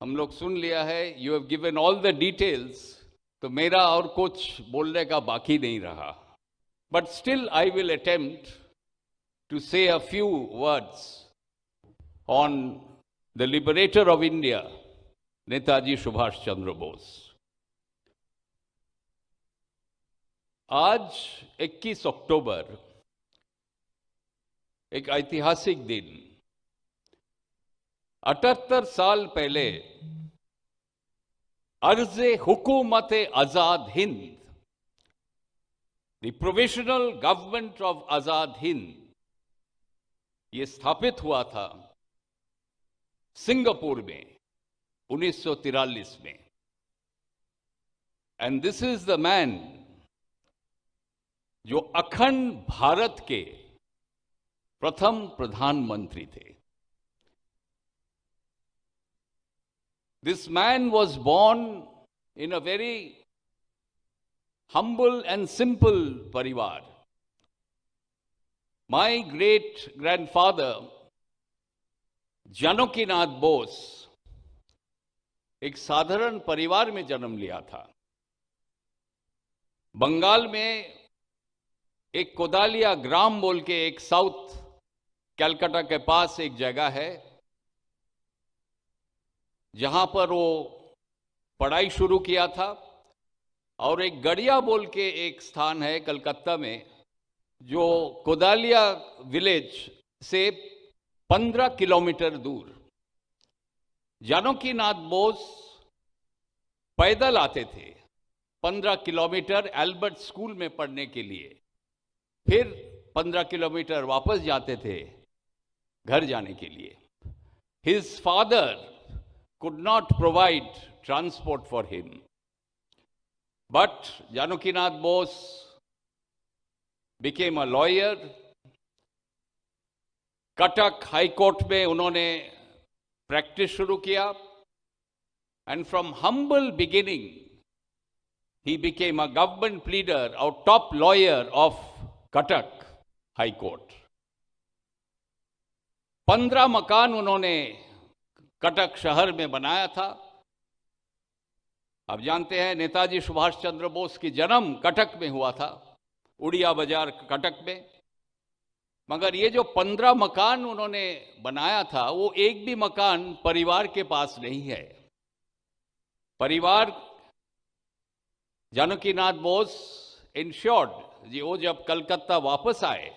G: हम लोग सुन लिया है। You have given all the details, तो मेरा और कुछ बोलने का बाकी नहीं रहा, but still I will attempt to say a few words on the liberator of India, Netaji Subhash Chandra Bose. आज 21 अक्टूबर एक ऐतिहासिक दिन। 78 साल पहले अर्ज़े हुकूमत Azad Hind, the provisional government of Azad Hind, ये स्थापित हुआ था सिंगापुर में 1943 में। And this is the man जो अखंड भारत के प्रथम प्रधानमंत्री थे। This man was born in a very humble and simple परिवार। My great grandfather Janakinath Bose एक साधारण परिवार में जन्म लिया था। बंगाल में एक कोदालिया ग्राम बोल के एक साउथ कलकत्ता के पास एक जगह है, जहां पर वो पढ़ाई शुरू किया था। और एक गड़िया बोल के एक स्थान है कलकत्ता में, जो कोदालिया विलेज से 15 किलोमीटर दूर। जानकीनाथ बोस पैदल आते थे 15 किलोमीटर एल्बर्ट स्कूल में पढ़ने के लिए, फिर 15 किलोमीटर वापस जाते थे घर जाने के लिए। His father could not provide transport for him, but Janakinath Bose became a lawyer। Cuttack high court में उन्होंने प्रैक्टिस शुरू किया। And from humble beginning, he became a government pleader or top lawyer of Cuttack High Court. 15 मकान उन्होंने कटक शहर में बनाया था। आप जानते हैं नेताजी सुभाष चंद्र बोस की जन्म कटक में हुआ था, उड़िया बाजार कटक में। मगर ये जो 15 मकान उन्होंने बनाया था, वो एक भी मकान परिवार के पास नहीं है। परिवार जानकीनाथ बोस इंश्योर्ड जी, वो जब कलकत्ता वापस आए,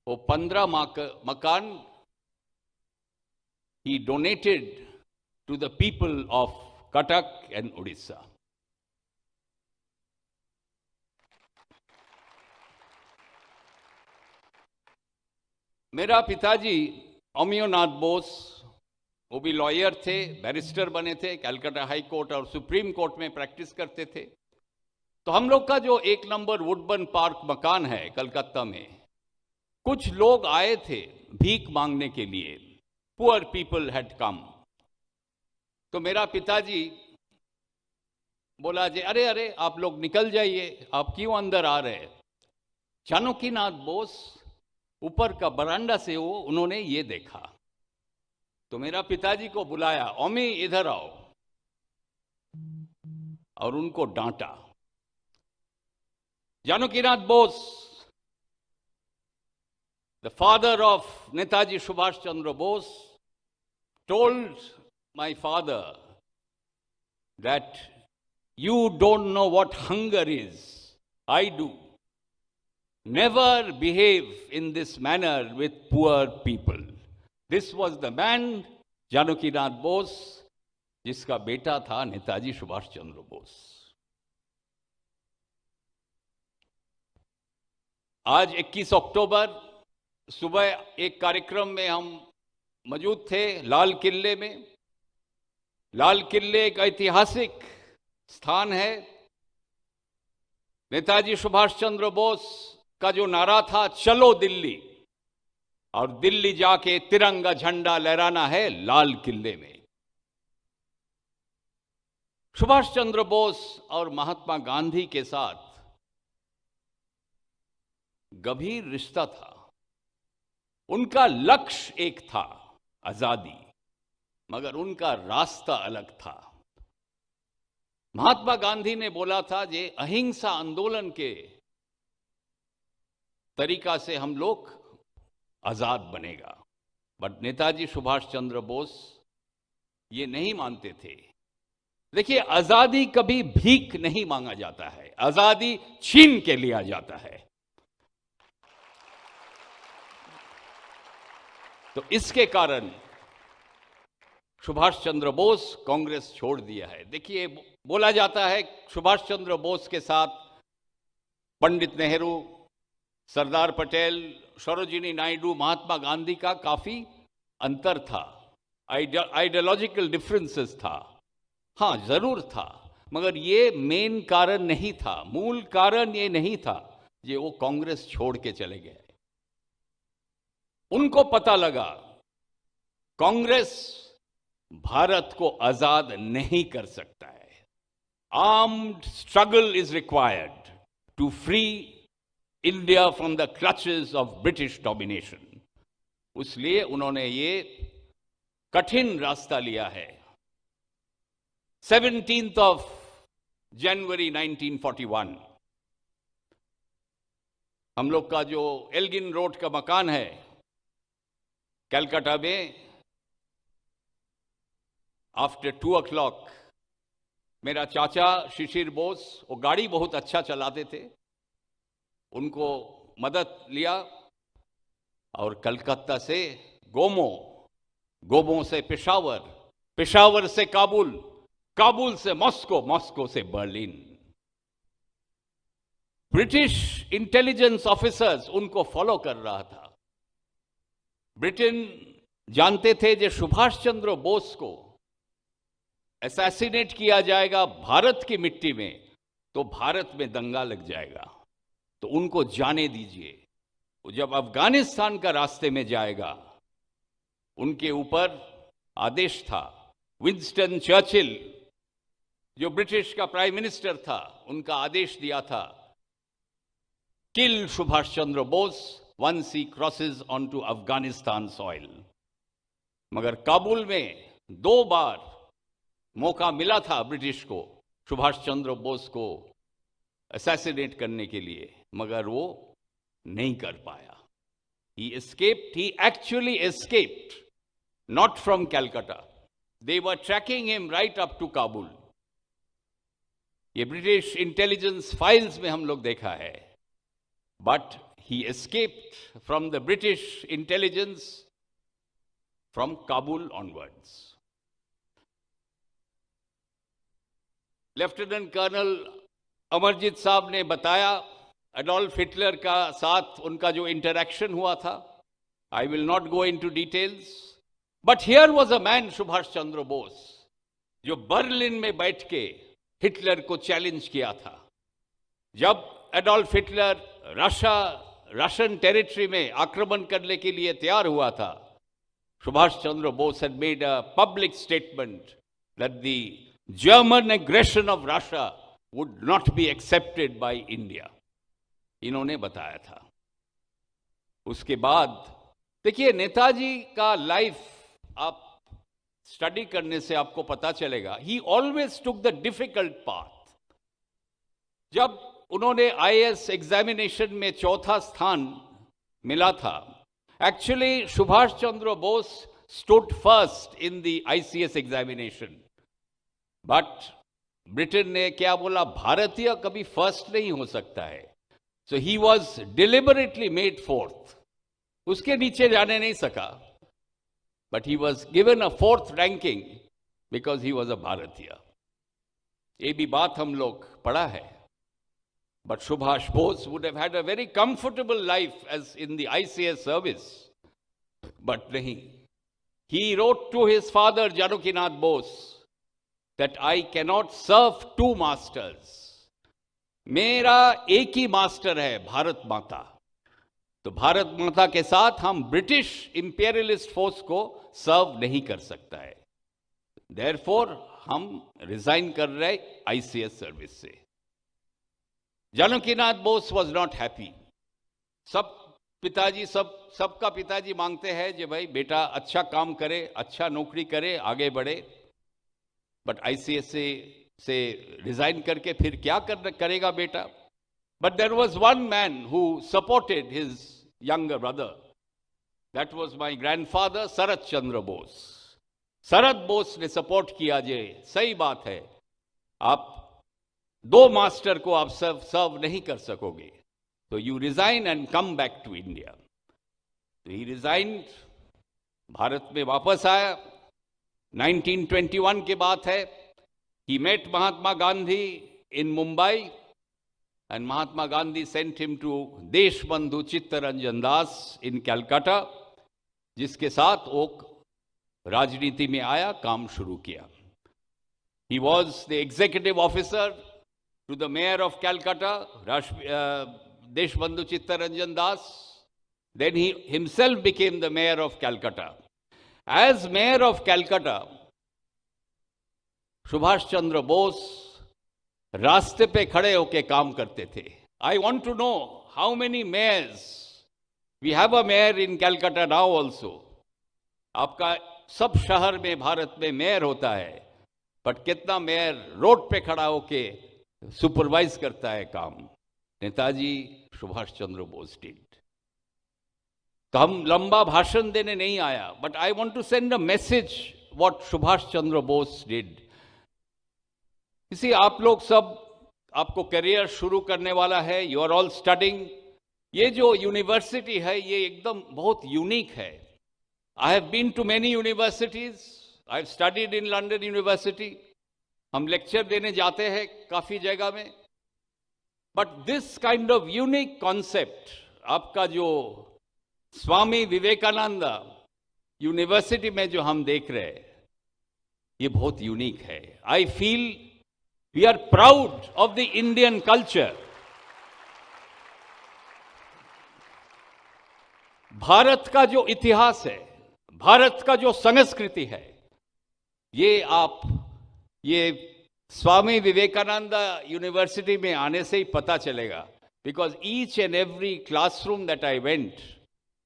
G: वो 15 मकान he donated to the people of Cuttack and Odisha. मेरा पिताजी अमियोनाथ बोस, वो भी लॉयर थे, बैरिस्टर बने थे, कलकत्ता हाई कोर्ट और सुप्रीम कोर्ट में प्रैक्टिस करते थे। तो हम लोग का जो 1 नंबर वुडबर्न पार्क मकान है कलकत्ता में, कुछ लोग आए थे भीख मांगने के लिए। Poor people had come. तो मेरा पिताजी बोला जी, अरे अरे आप लोग निकल जाइए, आप क्यों अंदर आ रहे हैं। जानकीनाथ बोस ऊपर का बरामदा से उन्होंने ये देखा, तो मेरा पिताजी को बुलाया, ओमी इधर आओ, और उनको डांटा। Janakinath Bose, the father of Netaji Subhash Chandra Bose, told my father that you don't know what hunger is. I do. Never behave in this manner with poor people. This was the man, Janakinath Bose, जिसका बेटा था नेताजी सुभाष चंद्र बोस। आज 21 अक्टूबर सुबह एक कार्यक्रम में हम मौजूद थे लाल किले में। लाल किले एक ऐतिहासिक स्थान है। नेताजी सुभाष चंद्र बोस का जो नारा था, चलो दिल्ली, और दिल्ली जाके तिरंगा झंडा लहराना है लाल किले में। सुभाष चंद्र बोस और महात्मा गांधी के साथ गंभीर रिश्ता था। उनका लक्ष्य एक था, आजादी, मगर उनका रास्ता अलग था। महात्मा गांधी ने बोला था ये अहिंसा आंदोलन के तरीका से हम लोग आजाद बनेगा, बट नेताजी सुभाष चंद्र बोस ये नहीं मानते थे। देखिए, आजादी कभी भीख नहीं मांगा जाता है, आजादी छीन के लिया जाता है। तो इसके कारण सुभाष चंद्र बोस कांग्रेस छोड़ दिया है। देखिए, बोला जाता है सुभाष चंद्र बोस के साथ पंडित नेहरू, सरदार पटेल, सरोजिनी नायडू, महात्मा गांधी का काफी अंतर था, आइडियोलॉजिकल डिफरेंसेस था। हाँ, जरूर था, मगर ये मेन कारण नहीं था, मूल कारण ये नहीं था ये वो कांग्रेस छोड़ के चले गए। उनको पता लगा कांग्रेस भारत को आजाद नहीं कर सकता है। Armed struggle is required to free India from the clutches of British domination. इसलिए उन्होंने ये कठिन रास्ता लिया है। 17 जनवरी 1941 हम लोग का जो एल्गिन रोड का मकान है कलकत्ता में, आफ्टर 2 o'clock मेरा चाचा शिशिर बोस, वो गाड़ी बहुत अच्छा चलाते थे, उनको मदद लिया और कलकत्ता से गोमो, गोमो से पेशावर, पेशावर से काबुल, काबुल से मॉस्को, मॉस्को से बर्लिन। ब्रिटिश इंटेलिजेंस ऑफिसर्स उनको फॉलो कर रहा था। ब्रिटेन जानते थे कि सुभाष चंद्र बोस को असैसिनेट किया जाएगा भारत की मिट्टी में तो भारत में दंगा लग जाएगा, तो उनको जाने दीजिए। जब अफगानिस्तान का रास्ते में जाएगा, उनके ऊपर आदेश था विंस्टन चर्चिल जो ब्रिटिश का प्राइम मिनिस्टर था, उनका आदेश दिया था, kill Subhash Chandra Bose once he crosses on to Afghanistan soil. मगर काबुल में 2 बार मौका मिला था ब्रिटिश को सुभाष चंद्र बोस को असैसिनेट करने के लिए, मगर वो नहीं कर पाया। He escaped, he actually escaped, not from Calcutta. They were tracking him right up to Kabul. ये ब्रिटिश इंटेलिजेंस फाइल्स में हम लोग देखा है, but he escaped from the British intelligence from Kabul onwards. Lieutenant colonel Amarjeet साहब ने बताया एडोल्फ हिटलर का साथ उनका जो इंटरैक्शन हुआ था। I will not go into details, but here was a man Subhash Chandra Bose जो बर्लिन में बैठ के हिटलर को चैलेंज किया था। जब एडोल्फ हिटलर रशियन टेरिटरी में आक्रमण करने के लिए तैयार हुआ था, Subhash Chandra Bose had made a public statement that the German aggression of Russia would not be accepted by India. इन्होंने बताया था। उसके बाद देखिए नेताजी का लाइफ आप स्टडी करने से आपको पता चलेगा, ही always took the difficult path. जब उन्होंने आईएएस एग्जामिनेशन में 4था स्थान मिला था, actually Subhash Chandra Bose stood first in the ICS examination, but Britain ने क्या बोला, भारतीय कभी फर्स्ट नहीं हो सकता है, so he was deliberately made 4th। उसके नीचे जाने नहीं सका, but he was given a 4th ranking because he was a भारतीय। ये भी बात हम लोग पढ़ा है। But Subhash Bose would have had a very comfortable life as in the ICS service, but नहीं। He wrote to his father Janakinath Bose that I cannot serve 2 masters. मेरा एक ही मास्टर है, भारत माता। तो भारत माता के साथ हम ब्रिटिश इंपीरियलिस्ट फोर्स को सर्व नहीं कर सकता है। Therefore हम रिजाइन कर रहे आईसीएस सर्विस से। Janakinath Bose was not happy. सबका पिताजी मांगते हैं कि भाई बेटा अच्छा काम करे, अच्छा नौकरी करे, आगे बढ़े, बट आईसीएस से रिजाइन करके फिर क्या करेगा बेटा। But there was one man who supported his younger brother, that was my grandfather Sharad Chandra Bose. Sharad Bose ने सपोर्ट किया। जे सही बात है, आप 2 मास्टर को आप सर्व नहीं कर सकोगे, तो you resign and come back to India. तो ही रिजाइन, भारत में वापस आया। 1921 की बात है। He met Mahatma Gandhi in Mumbai and Mahatma Gandhi sent him to Desh Bandhu Chittaranjan दास इन कलकत्ता, जिसके साथ वो राजनीति में आया, काम शुरू किया। He was the executive officer to the mayor of Calcutta, Desh Bandhu Chittaranjan Das. Then he himself became the mayor of Calcutta. As mayor of Calcutta, Subhash Chandra Bose रास्ते पे खड़े होके काम करते थे। I want to know how many mayors we have a mayor in Calcutta now also. आपका सब शहर में भारत में मेयर होता है, बट कितना मेयर रोड पे खड़ा होके सुपरवाइज करता है काम? नेताजी सुभाष चंद्र बोस डिड। तो हम लंबा भाषण देने नहीं आया, but I want to send a message what Subhas Chandra Bose did. इसी आप लोग सब, आपको करियर शुरू करने वाला है, यू आर ऑल स्टडिंग। ये जो यूनिवर्सिटी है ये एकदम बहुत यूनिक है। I have been to many universities, I have studied in London university. हम लेक्चर देने जाते हैं काफी जगह में, but this kind of unique concept आपका जो स्वामी विवेकानंद यूनिवर्सिटी में जो हम देख रहे हैं, ये बहुत यूनिक है। I feel we are proud of the Indian culture. Bharat का जो इतिहास है, भारत का जो संस्कृति है, ये स्वामी विवेकानंद यूनिवर्सिटी में आने से ही पता चलेगा, because each and every classroom that I went,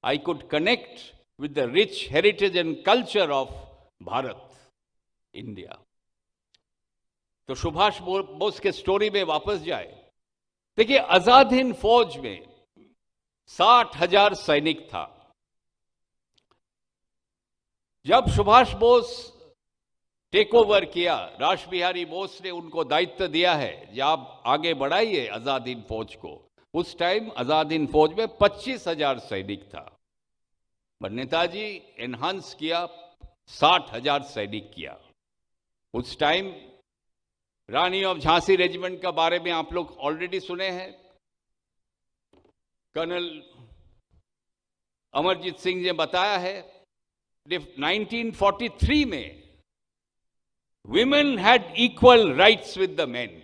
G: I could connect with the rich heritage and culture of Bharat, India. तो सुभाष बोस के स्टोरी में वापस जाए। देखिए, आजाद हिंद फौज में 60,000 सैनिक था। जब सुभाष बोस टेक ओवर किया, रास बिहारी बोस ने उनको दायित्व दिया है कि आप आगे बढ़ाइए आजाद हिंद फौज को। उस टाइम आजाद हिंद फौज में 25,000 सैनिक था, पर नेताजी एनहांस किया, 60,000 सैनिक किया। उस time Rani of Jhansi regiment का बारे में आप लोग ऑलरेडी सुने हैं। कर्नल अमरजीत सिंह ने बताया है 1943 में women had equal rights with the main.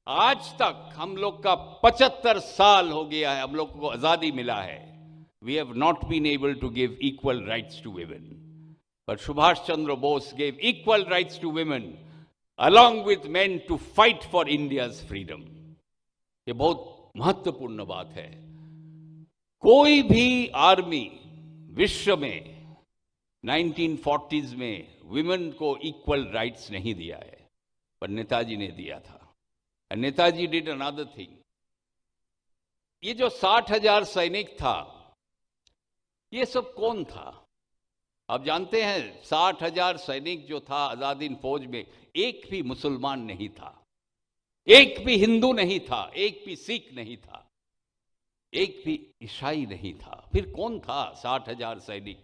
G: आज तक हम लोग का 75 साल हो गया है, हम लोग को आजादी मिला है, we have not been able to give equal rights to women, but Subhash Chandra Bose gave equal rights to women along with men to fight for India's freedom। ये बहुत महत्वपूर्ण बात है। कोई भी आर्मी विश्व में 1940s में विमेन को इक्वल राइट्स नहीं दिया है, पर नेताजी ने दिया था। And Netaji did another thing. ये जो 60,000 सैनिक था, ये सब कौन था? आप जानते हैं 60,000 सैनिक जो था आजाद हिंद फौज में, एक भी मुसलमान नहीं था, एक भी हिंदू नहीं था, एक भी सिख नहीं था, एक भी ईसाई नहीं था। फिर कौन था 60,000 सैनिक?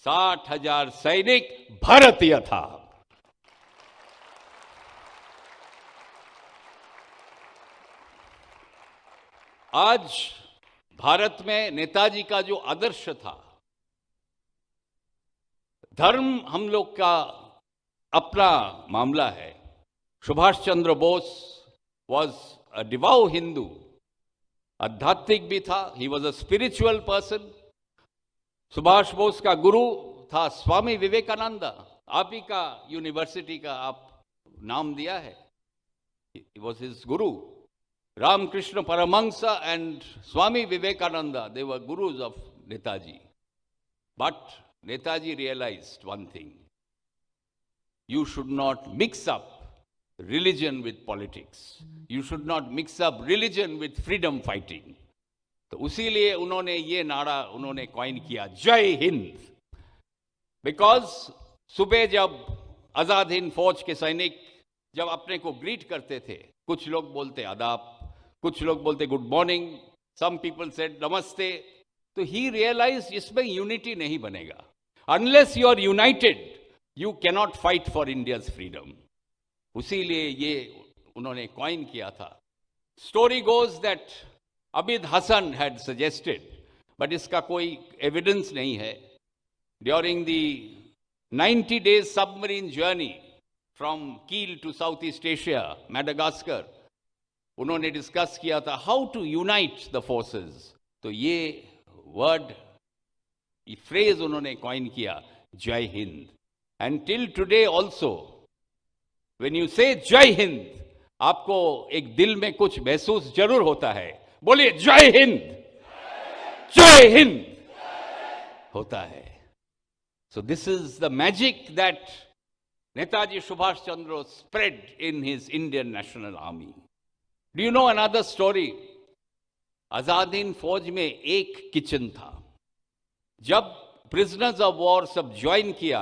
G: 60,000 सैनिक भारतीय था। आज भारत में नेताजी का जो आदर्श था, धर्म हम लोग का अपना मामला है। सुभाष चंद्र बोस वॉज अ डिवाउ हिंदू, आध्यात्मिक भी था, ही was a spiritual person. Subhash Bose का गुरु था स्वामी विवेकानंद, आप ही का यूनिवर्सिटी का आप नाम दिया है, ही was his guru. Ramakrishna Paramhansa and Swami Vivekananda, they were gurus of Netaji. But Netaji realized one thing: you should not mix up religion with politics. You should not mix up religion with freedom fighting. तो उसीलिए उन्होंने ये नारा उन्होंने कॉइन किया, जय हिंद। बिकॉज सुबह जब आजाद हिंद फौज के सैनिक जब अपने को ग्रीट करते थे, कुछ लोग बोलते आदाब, कुछ लोग बोलते good morning, some people said namaste, तो ही रियलाइज इसमें यूनिटी नहीं बनेगा। Unless you are united, you cannot fight for India's freedom. उसीलिए ये उन्होंने कॉइन किया था। Story goes that Abid Hassan had suggested, but इसका कोई एविडेंस नहीं है। During the 90 days submarine journey from Kiel to Southeast Asia, Madagascar, उन्होंने डिस्कस किया था how to unite the forces। तो ये वर्ड, ये फ्रेज उन्होंने कॉइन किया, जय Hind. And till today also when you से जय हिंद, आपको एक दिल में कुछ महसूस जरूर होता है। बोलिए जय हिंद, जय हिंद होता है। So this is the magic that Netaji Subhash Chandra spread in his Indian national army. Do you know another story? Azad Hind फौज में एक किचन था। जब प्रिजनर्स ऑफ वॉर सब ज्वाइन किया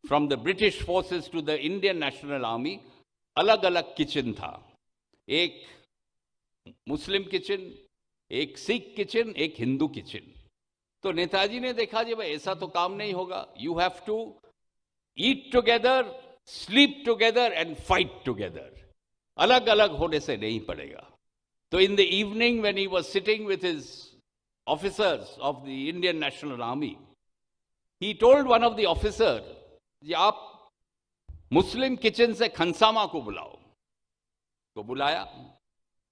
G: from the British forces to the Indian national army, अलग अलग किचन था। एक मुस्लिम किचन, एक सिख किचन, एक हिंदू किचन। तो नेताजी ने देखा जी भाई ऐसा तो काम नहीं होगा, you have to eat together, sleep together and fight together. अलग अलग होने से नहीं पड़ेगा। तो in the evening when he was sitting with his officers of the Indian National Army, he told one of the officer, जी आप मुस्लिम किचन से खनसामा को बुलाओ। तो बुलाया,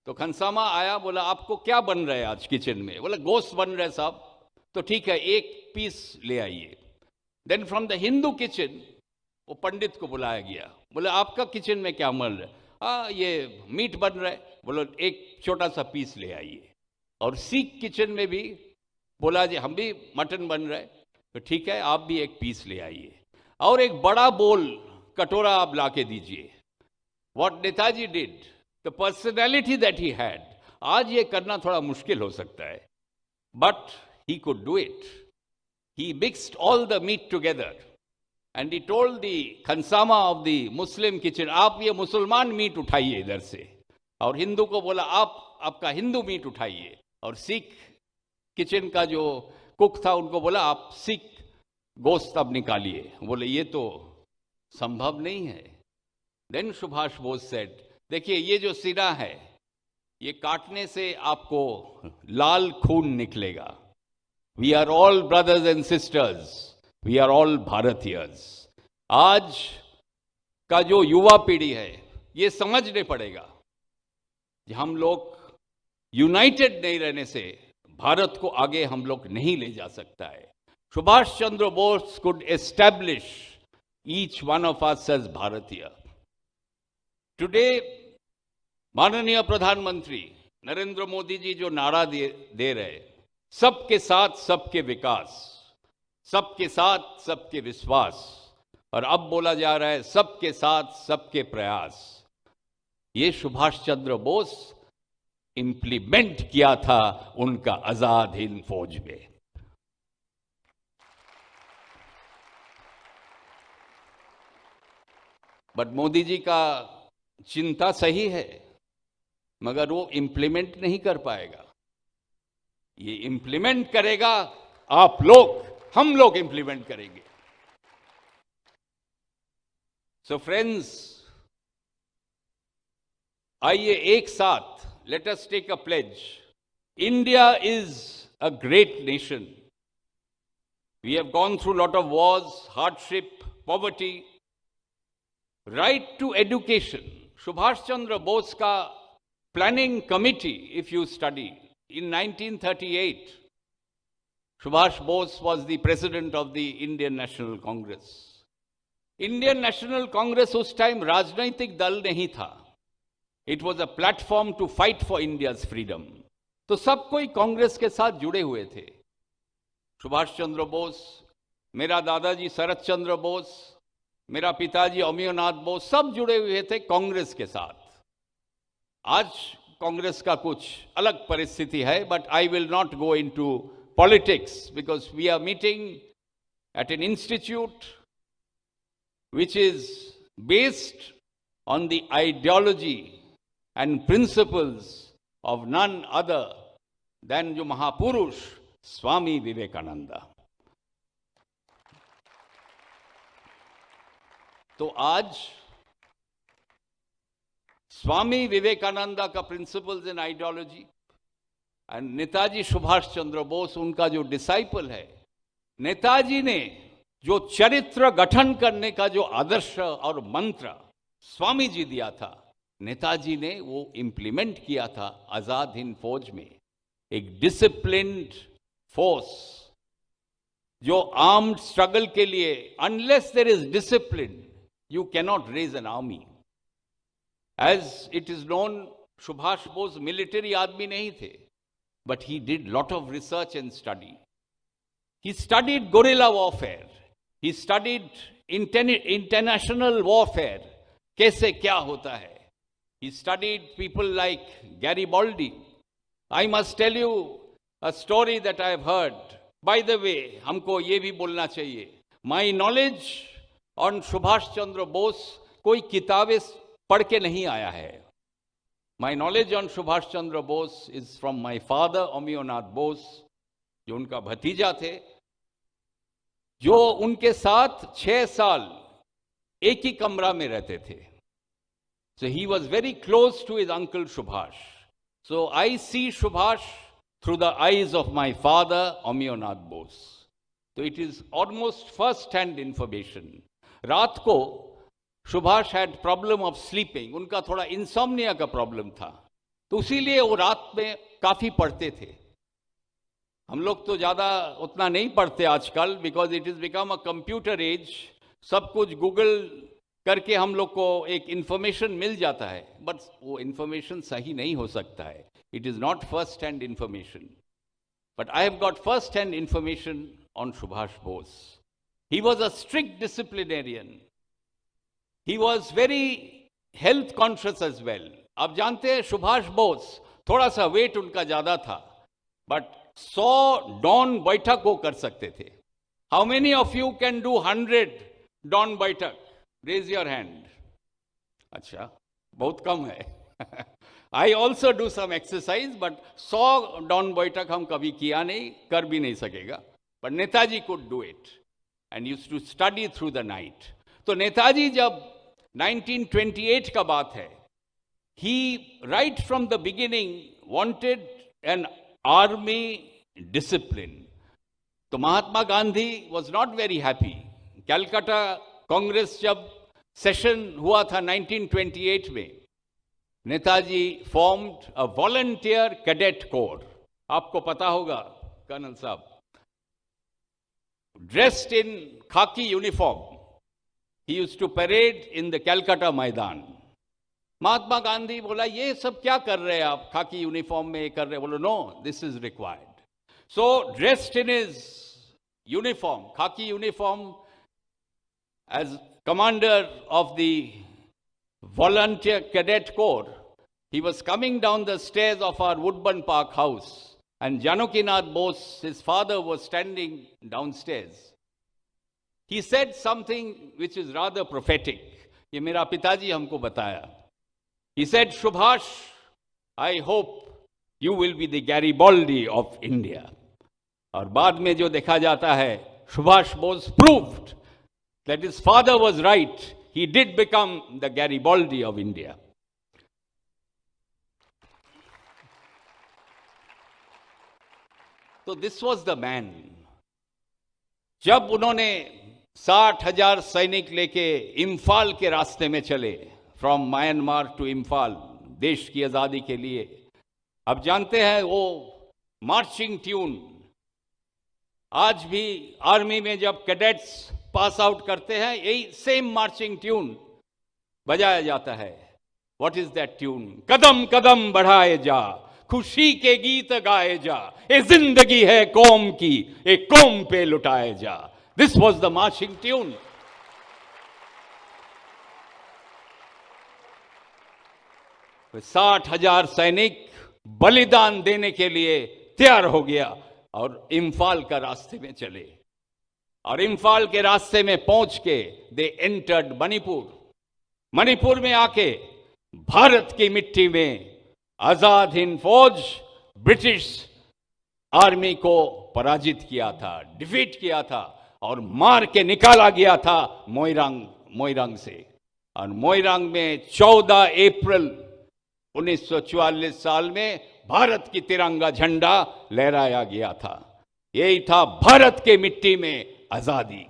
G: तो खनसामा आया, बोला आपको क्या बन रहा है आज किचन में? बोला गोश्त बन रहा है साहब। तो ठीक है, एक पीस ले आइए। Then from the Hindu kitchen वो पंडित को बुलाया गया, बोले आपका किचन में क्या बन रहा है? ये मीट बन रहा है। बोलो एक छोटा सा पीस ले आइए। और सिख किचन में भी बोला जी हम भी मटन बन रहा है, तो ठीक है आप भी एक पीस ले आइए और एक बड़ा बोल कटोरा आप ला के दीजिए। What Netaji did, the personality that he had, आज ये करना थोड़ा मुश्किल हो सकता है, but he could do it. He mixed all the meat together and he told the खनसामा ऑफ द मुस्लिम किचन, आप ये मुसलमान मीट उठाइए इधर से, और हिंदू को बोला आप आपका हिंदू मीट उठाइए, और सिख किचन का जो कुक था उनको बोला आप सिख गोश्त अब निकालिए। बोले ये तो संभव नहीं है। देन सुभाष बोस सेड, देखिए ये जो सिरा है ये काटने से आपको लाल खून निकलेगा। We are all brothers and sisters, we are all भारतीयर्स। आज का जो युवा पीढ़ी है ये समझने पड़ेगा कि हम लोग यूनाइटेड नहीं रहने से भारत को आगे हम लोग नहीं ले जा सकता है। Subhash Chandra Bose could establish each one of us as भारतीय। टुडे माननीय प्रधानमंत्री नरेंद्र मोदी जी जो नारा दे रहे, सबके साथ सबके विकास, सबके साथ सबके विश्वास, और अब बोला जा रहा है सबके साथ सबके प्रयास, ये सुभाष चंद्र बोस इंप्लीमेंट किया था उनका आजाद हिंद फौज में। बट मोदी जी का चिंता सही है, मगर वो इंप्लीमेंट नहीं कर पाएगा। ये इंप्लीमेंट करेगा आप लोग, हम लोग इंप्लीमेंट करेंगे। सो फ्रेंड्स, आइए एक साथ let us take a pledge. India is a great nation. We have gone through a lot of wars, hardship, poverty. Right to education. Subhash Chandra Bose ka planning committee, if you study, in 1938, Subhash Bose was the president of the Indian National Congress. Indian National Congress उस time राजनीतिक दल नहीं था। It was a platform to fight for India's freedom. तो सब कोई कांग्रेस के साथ जुड़े हुए थे। सुभाष चंद्र बोस, मेरा दादाजी शरद चंद्र बोस, मेरा पिताजी अमियोनाथ बोस, सब जुड़े हुए थे कांग्रेस के साथ। आज कांग्रेस का कुछ अलग परिस्थिति है, but I will not go into politics because we are meeting at an institute which is based on the ideology and principles of none other than जो महापुरुष स्वामी विवेकानंदा। तो आज स्वामी विवेकानंदा का principles and ideology and Netaji Subhash Chandra Bose उनका जो डिसाइपल है, नेताजी ने जो चरित्र गठन करने का जो आदर्श और मंत्र स्वामी जी दिया था, नेताजी ने वो इंप्लीमेंट किया था आजाद हिंद फौज में। एक डिसिप्लिन्ड फोर्स जो आर्म्ड स्ट्रगल के लिए, unless there is discipline you cannot raise an army. As it is known, Subhash Bose military आदमी नहीं थे, but he did lot of research and study. He studied guerrilla warfare, he studied international warfare, कैसे क्या होता है। he studied people like Garibaldi. I must tell you a story that I have heard. By the way, हमको ये भी बोलना चाहिए, my knowledge on Subhash Chandra Bose कोई किताबें पढ़ के नहीं आया है। my knowledge on Subhash Chandra Bose is from my father अमियोनाथ Bose, जो उनका भतीजा थे, जो उनके साथ 6 साल एक ही कमरा में रहते थे। So he was very close to his uncle Subhash. So I see Subhash through the eyes of my father Amionath Bose. So it is almost first-hand information. रात को Subhash had problem of sleeping. उनका थोड़ा insomnia का problem था, तो इसीलिए वो रात में काफी पढ़ते थे। हम लोग तो ज्यादा उतना नहीं पढ़ते आजकल, because it is become a computer age. सब कुछ गूगल करके हम लोग को एक इंफॉर्मेशन मिल जाता है, बट वो इंफॉर्मेशन सही नहीं हो सकता है. It is not first hand information. But I have got first hand information on Subhash Bose. He was a strict disciplinarian. He was very health conscious as well. आप जानते हैं सुभाष बोस, थोड़ा सा वेट उनका ज्यादा था, बट 100 डॉन बैठक वो कर सकते थे. How many of you can do 100 डॉन बैठक? Raise your hand. अच्छा, बहुत कम है. I also do some exercise, but 100 डॉन बैठक हम कभी किया नहीं, कर भी नहीं सकेगा. But Netaji could do it and used to study through the night. तो नेताजी जब 1928 का बात है, he right from the beginning wanted an army discipline. तो Mahatma Gandhi was not very happy. Calcutta Congress जब सेशन हुआ था 1928 में, Netaji formed a volunteer cadet corps. आपको पता होगा कर्नल साहब, dressed in khaki uniform, he used to parade in the Calcutta मैदान. महात्मा गांधी बोला, ये सब क्या कर रहे हैं आप, खाकी यूनिफॉर्म में ये कर रहे हैं? बोलो, no, this is required. So dressed in his uniform, khaki uniform, as commander of the volunteer cadet corps, he was coming down the stairs of our Woodburn Park house, and Janakinath Bose, his father, was standing downstairs. He said something which is rather prophetic. ये मेरा पिताजी हमको बताया. He said, Subhash, I hope you will be the Garibaldi of India. और बाद में जो देखा जाता है, Subhash Bose proved that his father was right. He did become the Garibaldi of India. So this was the man. जब उन्होंने 60,000 सैनिक लेके इम्फाल के रास्ते में चले, फ्रॉम म्यांमार टू इम्फाल, देश की आजादी के लिए. अब जानते हैं वो मार्चिंग ट्यून आज भी आर्मी में जब कैडेट्स पास आउट करते हैं, यही सेम मार्चिंग ट्यून बजाया जाता है. What is that tune? कदम कदम बढ़ाए जा, खुशी के गीत गाए जा, ये जिंदगी है कौम की, एक कौम पे लुटाए जा. This was the marching tune. तो 60,000 सैनिक बलिदान देने के लिए तैयार हो गया और इम्फाल का रास्ते में चले. और इम्फाल के रास्ते में पहुंच के दे एंटर्ड मणिपुर. मणिपुर में आके भारत की मिट्टी में आजाद हिंद फौज ब्रिटिश आर्मी को पराजित किया था, डिफीट किया था और मार के निकाला गया था मोइरांग से. और मोइरांग में 14 अप्रैल 1944 साल में भारत की तिरंगा झंडा लहराया गया था. यही था भारत के मिट्टी में आजादी.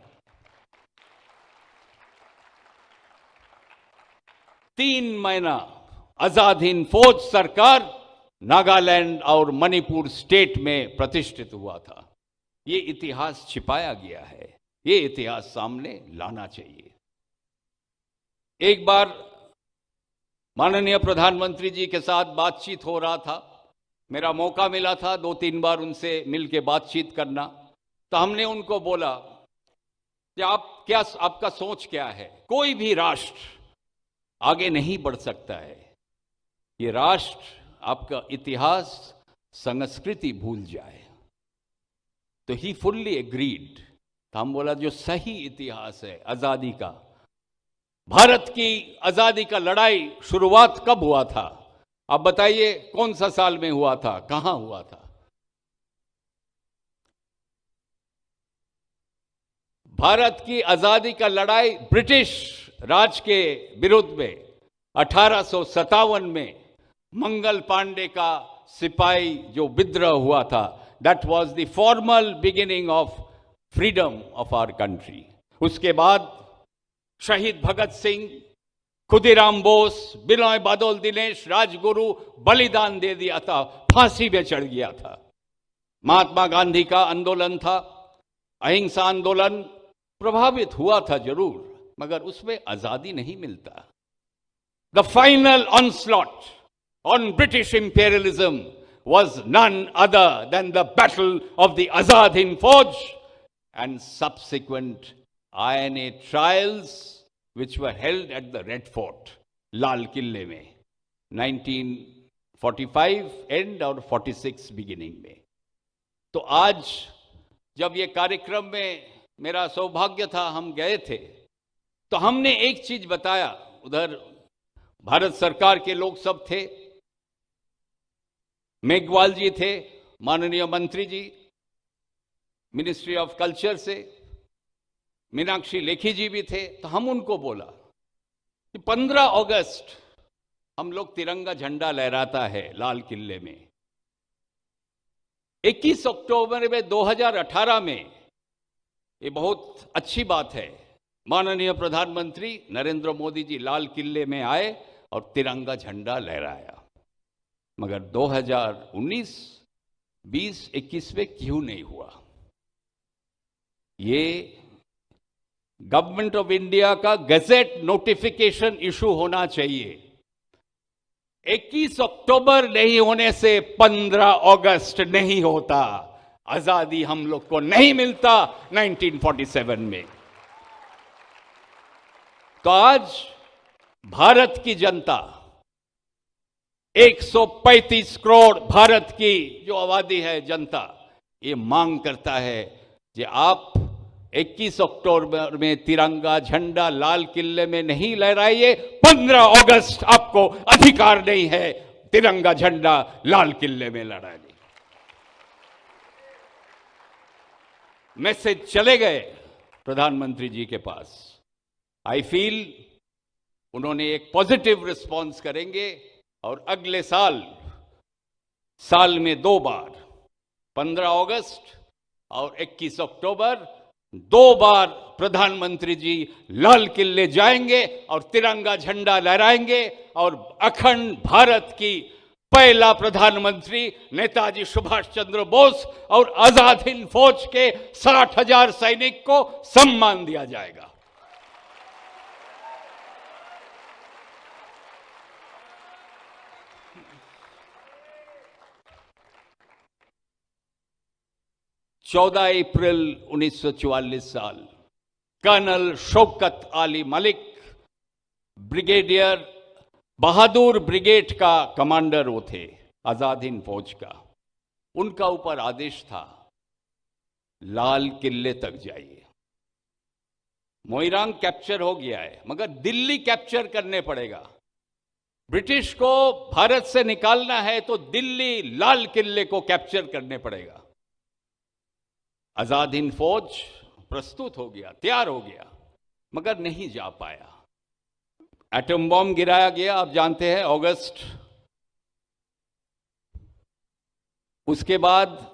G: 3 महीना आजाद हिंद फौज सरकार नागालैंड और मणिपुर स्टेट में प्रतिष्ठित हुआ था. ये इतिहास छिपाया गया है, ये इतिहास सामने लाना चाहिए. एक बार माननीय प्रधानमंत्री जी के साथ बातचीत हो रहा था, मेरा मौका मिला था 2-3 बार उनसे मिलके बातचीत करना. तो हमने उनको बोला कि आपका सोच क्या है? कोई भी राष्ट्र आगे नहीं बढ़ सकता है, ये राष्ट्र आपका इतिहास संस्कृति भूल जाए. तो ही फुल्ली एग्रीड. तो हम बोला जो सही इतिहास है आजादी का, भारत की आजादी का लड़ाई शुरुआत कब हुआ था? आप बताइए कौन सा साल में हुआ था, कहां हुआ था? भारत की आजादी का लड़ाई ब्रिटिश राज के विरुद्ध में 1857 में मंगल पांडे का सिपाही जो विद्रोह हुआ था, that was the formal beginning of freedom of our country. उसके बाद शहीद भगत सिंह, खुदीराम बोस, बिनोय बादल दिनेश, राजगुरु बलिदान दे दिया था, फांसी में चढ़ गया था. महात्मा गांधी का आंदोलन था, अहिंसा आंदोलन, प्रभावित हुआ था जरूर, मगर उसमें आजादी नहीं मिलता। The final onslaught on British imperialism was none other than the battle of the Azad Hind Fauj and subsequent INA trials which were held at the Red Fort, Lal Kille में 1945 end और 46 beginning में। तो आज जब ये कार्यक्रम में मेरा सौभाग्य था, हम गए थे, तो हमने एक चीज बताया। उधर भारत सरकार के लोग सब थे, मेघवाल जी थे, माननीय मंत्री जी मिनिस्ट्री ऑफ कल्चर से, मीनाक्षी लेखी जी भी थे। तो हम उनको बोला कि 15 अगस्त हम लोग तिरंगा झंडा लहराता है लाल किले में। 21 अक्टूबर में 2018 में, ये बहुत अच्छी बात है, माननीय प्रधानमंत्री नरेंद्र मोदी जी लाल किले में आए और तिरंगा झंडा लहराया। मगर 2019, 20, 21 में क्यों नहीं हुआ? ये गवर्नमेंट ऑफ इंडिया का गजेट नोटिफिकेशन इशू होना चाहिए। 21 अक्टूबर नहीं होने से 15 अगस्त नहीं होता। आजादी हम लोग को नहीं मिलता 1947 में। तो आज भारत की जनता, 135 करोड़ भारत की जो आबादी है जनता, ये मांग करता है कि आप 21 अक्टूबर में तिरंगा झंडा लाल किले में नहीं लहराइए। 15 अगस्त आपको अधिकार नहीं है तिरंगा झंडा लाल किले में लहराने। मैसेज चले गए प्रधानमंत्री जी के पास। आई फील उन्होंने एक पॉजिटिव रिस्पॉन्स करेंगे और अगले साल में 2 बार, 15 अगस्त और 21 अक्टूबर, 2 बार प्रधानमंत्री जी लाल किले जाएंगे और तिरंगा झंडा लहराएंगे और अखंड भारत की पहला प्रधानमंत्री नेताजी सुभाष चंद्र बोस और आजाद हिंद फौज के 60,000 सैनिक को सम्मान दिया जाएगा। चौदह अप्रैल 1944 साल कर्नल शौकत अली मलिक, ब्रिगेडियर बहादुर ब्रिगेड का कमांडर वो थे आजाद हिंद फौज का। उनका ऊपर आदेश था लाल किले तक जाइए। मोइरांग कैप्चर हो गया है, मगर दिल्ली कैप्चर करने पड़ेगा। ब्रिटिश को भारत से निकालना है तो दिल्ली लाल किले को कैप्चर करने पड़ेगा। आजाद हिंद फौज प्रस्तुत हो गया, तैयार हो गया, मगर नहीं जा पाया। एटम बॉम्ब गिराया गया, आप जानते हैं, अगस्त। उसके बाद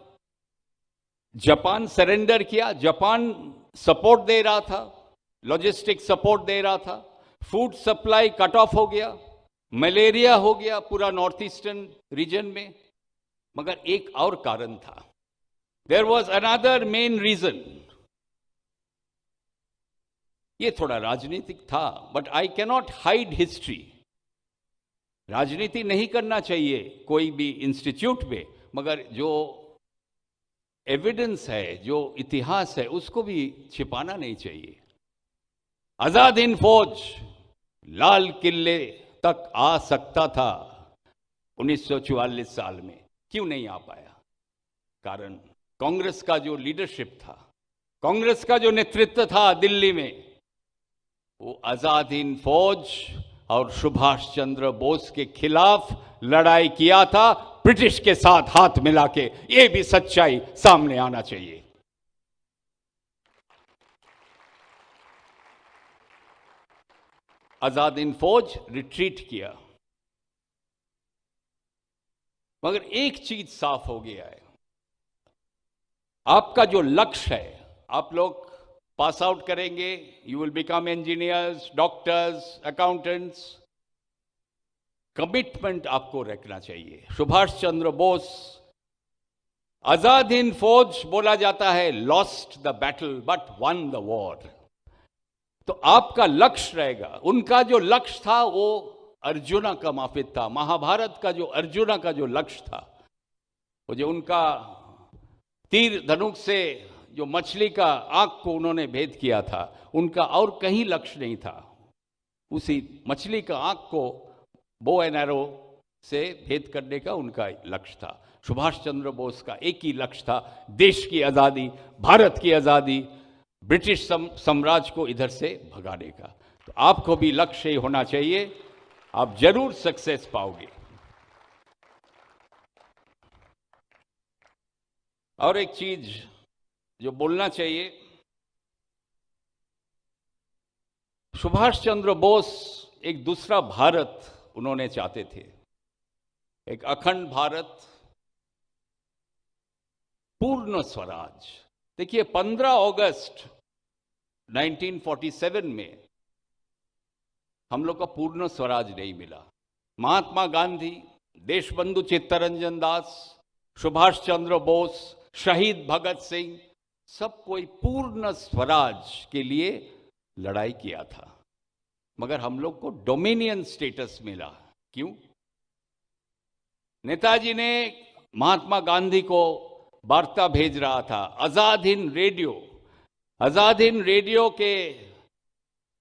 G: जापान सरेंडर किया। जापान सपोर्ट दे रहा था, लॉजिस्टिक सपोर्ट दे रहा था। फूड सप्लाई कट ऑफ हो गया, मलेरिया हो गया पूरा नॉर्थ ईस्टर्न रीजन में। मगर एक और कारण था, there was another main reason. ये थोड़ा राजनीतिक था, but I cannot hide history. राजनीति नहीं करना चाहिए कोई भी इंस्टीट्यूट में, मगर जो एविडेंस है, जो इतिहास है, उसको भी छिपाना नहीं चाहिए। आजाद हिंद फौज लाल किले तक आ सकता था 1944 साल में, क्यों नहीं आ पाया? कारण कांग्रेस का जो लीडरशिप था, कांग्रेस का जो नेतृत्व था दिल्ली में, वो आजाद हिंद फौज और सुभाष चंद्र बोस के खिलाफ लड़ाई किया था, ब्रिटिश के साथ हाथ मिला के। ये भी सच्चाई सामने आना चाहिए। आजाद हिंद फौज रिट्रीट किया, मगर एक चीज साफ हो गया है, आपका जो लक्ष्य है, आप लोग पास आउट करेंगे, you will become engineers, doctors, accountants. Commitment आपको रखना चाहिए। सुभाष चंद्र बोस, आजाद हिंद फौज बोला जाता है lost the battle but one the war. तो आपका लक्ष्य रहेगा। उनका जो लक्ष्य था वो अर्जुना का माफिक था। महाभारत का जो अर्जुना का जो लक्ष्य था, वो जो उनका तीर धनुष से जो मछली का आंख को उन्होंने भेद किया था, उनका और कहीं लक्ष्य नहीं था। उसी मछली का आंख को बो एंड एरो से भेद करने का उनका लक्ष्य था। सुभाष चंद्र बोस का एक ही लक्ष्य था, देश की आज़ादी, भारत की आज़ादी, ब्रिटिश साम्राज्य को इधर से भगाने का। तो आपको भी लक्ष्य ही होना चाहिए, आप जरूर सक्सेस पाओगे। और एक चीज जो बोलना चाहिए, सुभाष चंद्र बोस एक दूसरा भारत उन्होंने चाहते थे, एक अखंड भारत, पूर्ण स्वराज। देखिए 15 अगस्त 1947 में हम लोग का पूर्ण स्वराज नहीं मिला। महात्मा गांधी, देशबंधु चित्तरंजन दास, सुभाष चंद्र बोस, शहीद भगत सिंह, सब कोई पूर्ण स्वराज के लिए लड़ाई किया था, मगर हम लोग को डोमिनियन स्टेटस मिला। क्यों? नेताजी ने महात्मा गांधी को वार्ता भेज रहा था, आजाद हिंद रेडियो के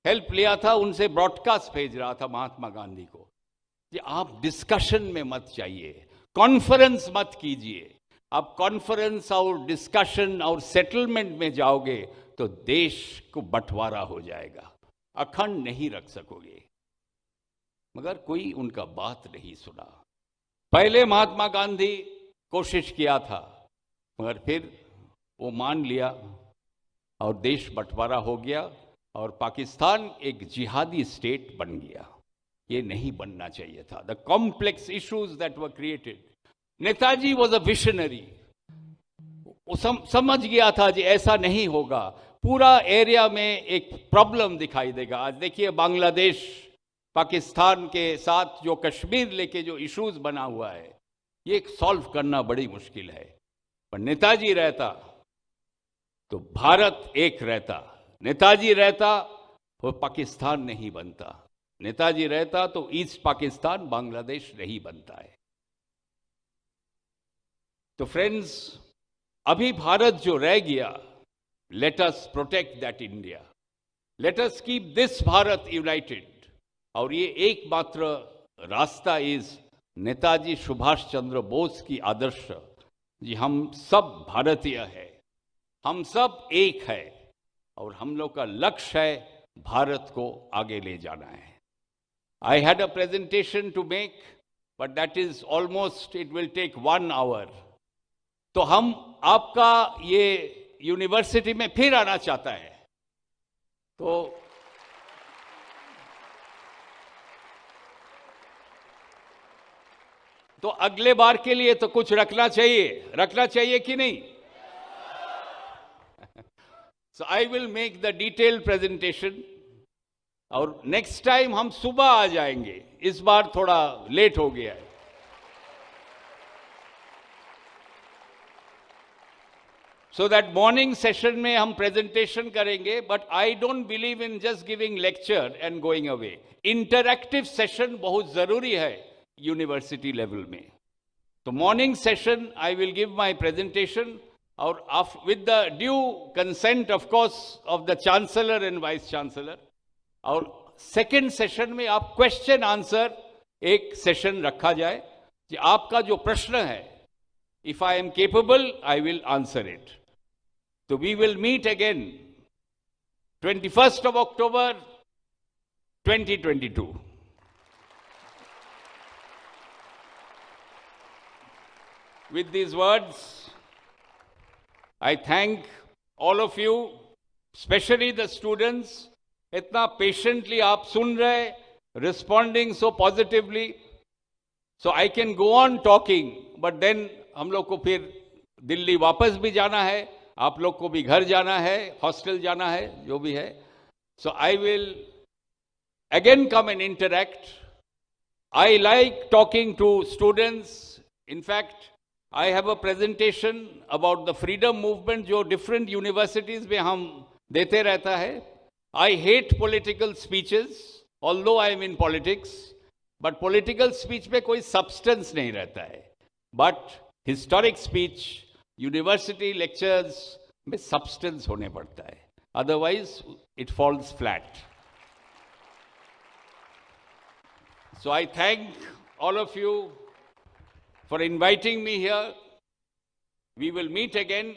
G: हेल्प लिया था, उनसे ब्रॉडकास्ट भेज रहा था महात्मा गांधी को कि आप डिस्कशन में मत जाइए, कॉन्फ्रेंस मत कीजिए। आप कॉन्फ्रेंस और डिस्कशन और सेटलमेंट में जाओगे तो देश को बंटवारा हो जाएगा, अखंड नहीं रख सकोगे। मगर कोई उनका बात नहीं सुना। पहले महात्मा गांधी कोशिश किया था, मगर फिर वो मान लिया और देश बंटवारा हो गया और पाकिस्तान एक जिहादी स्टेट बन गया। ये नहीं बनना चाहिए था। The complex issues that were created. Netaji was a visionary. वो समझ गया था कि ऐसा नहीं होगा, पूरा एरिया में एक प्रॉब्लम दिखाई देगा। आज देखिए बांग्लादेश पाकिस्तान के साथ जो कश्मीर लेके जो इश्यूज बना हुआ है, ये सॉल्व करना बड़ी मुश्किल है। पर नेताजी रहता तो भारत एक रहता, नेताजी रहता तो पाकिस्तान नहीं बनता, नेताजी रहता तो ईस्ट पाकिस्तान बांग्लादेश नहीं बनता है। तो फ्रेंड्स, अभी भारत जो रह गया, let us protect that India, let us keep this Bharat United. और ये एकमात्र रास्ता इज नेताजी सुभाष चंद्र बोस की आदर्श, जी हम सब भारतीय है, हम सब एक है और हम लोग का लक्ष्य है भारत को आगे ले जाना है। I had a presentation to make, but that is almost, it will take 1 hour. तो हम आपका ये यूनिवर्सिटी में फिर आना चाहता है, तो अगले बार के लिए तो कुछ रखना चाहिए कि नहीं? So I will make the detailed presentation और नेक्स्ट टाइम हम सुबह आ जाएंगे, इस बार थोड़ा लेट हो गया है। सो दैट मॉर्निंग सेशन में हम प्रेजेंटेशन करेंगे, but I don't believe in just giving lecture and going away. Interactive session बहुत जरूरी है यूनिवर्सिटी लेवल में। तो morning session I will give my presentation और with the due consent of course of the chancellor and vice chancellor. और सेकेंड सेशन में आप क्वेश्चन आंसर एक सेशन रखा जाए कि आपका जो प्रश्न है, if I am capable I will answer it. तो we will meet again 21st of October 2022। With these words, I thank all of you, especially the students। इतना पेशेंटली आप सुन रहे, responding so positively, so I can go on talking, but then हम लोग को फिर दिल्ली वापस भी जाना है, आप लोग को भी घर जाना है, हॉस्टल जाना है, जो भी है। So I will again come and interact. I like talking to students. In fact I have a presentation about the freedom movement जो डिफरेंट यूनिवर्सिटीज में हम देते रहता है। I hate political speeches, although I am in politics, but political speech में कोई substance नहीं रहता है. But historic speech, university lectures में substance होने पड़ता है. Otherwise, it falls flat. So I thank all of you for inviting me here. We will meet again.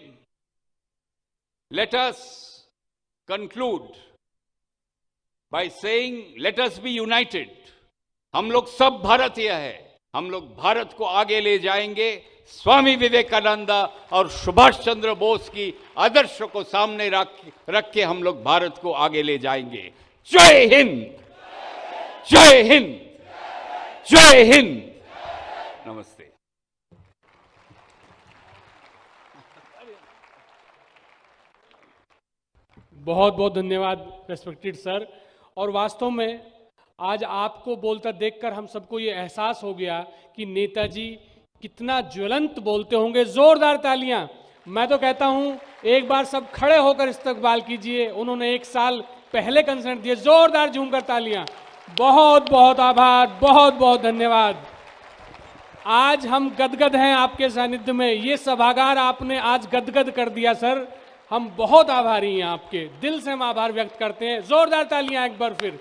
G: Let us conclude by saying, let us be united. हम लोग सब भारतीय हैं. हम लोग भारत को आगे ले जाएंगे. स्वामी विवेकानंद और सुभाष चंद्र बोस की आदर्श को सामने रख के हम लोग भारत को आगे ले जाएंगे. जय हिंद, जय हिंद, जय हिंद. नमस्ते.
A: बहुत बहुत धन्यवाद रेस्पेक्टेड सर. और वास्तव में आज आपको बोलता देखकर हम सबको ये एहसास हो गया कि नेताजी कितना ज्वलंत बोलते होंगे. जोरदार तालियां. मैं तो कहता हूं एक बार सब खड़े होकर इस्तकबाल कीजिए. उन्होंने 1 साल पहले कंसर्ट दिए. जोरदार झूमकर तालियां. बहुत बहुत आभार, बहुत बहुत धन्यवाद. आज हम गदगद हैं आपके सानिध्य में. ये सभागार आपने आज गदगद कर दिया सर. हम बहुत आभारी हैं आपके. दिल से हम आभार व्यक्त करते हैं. जोरदार तालियां एक बार फिर.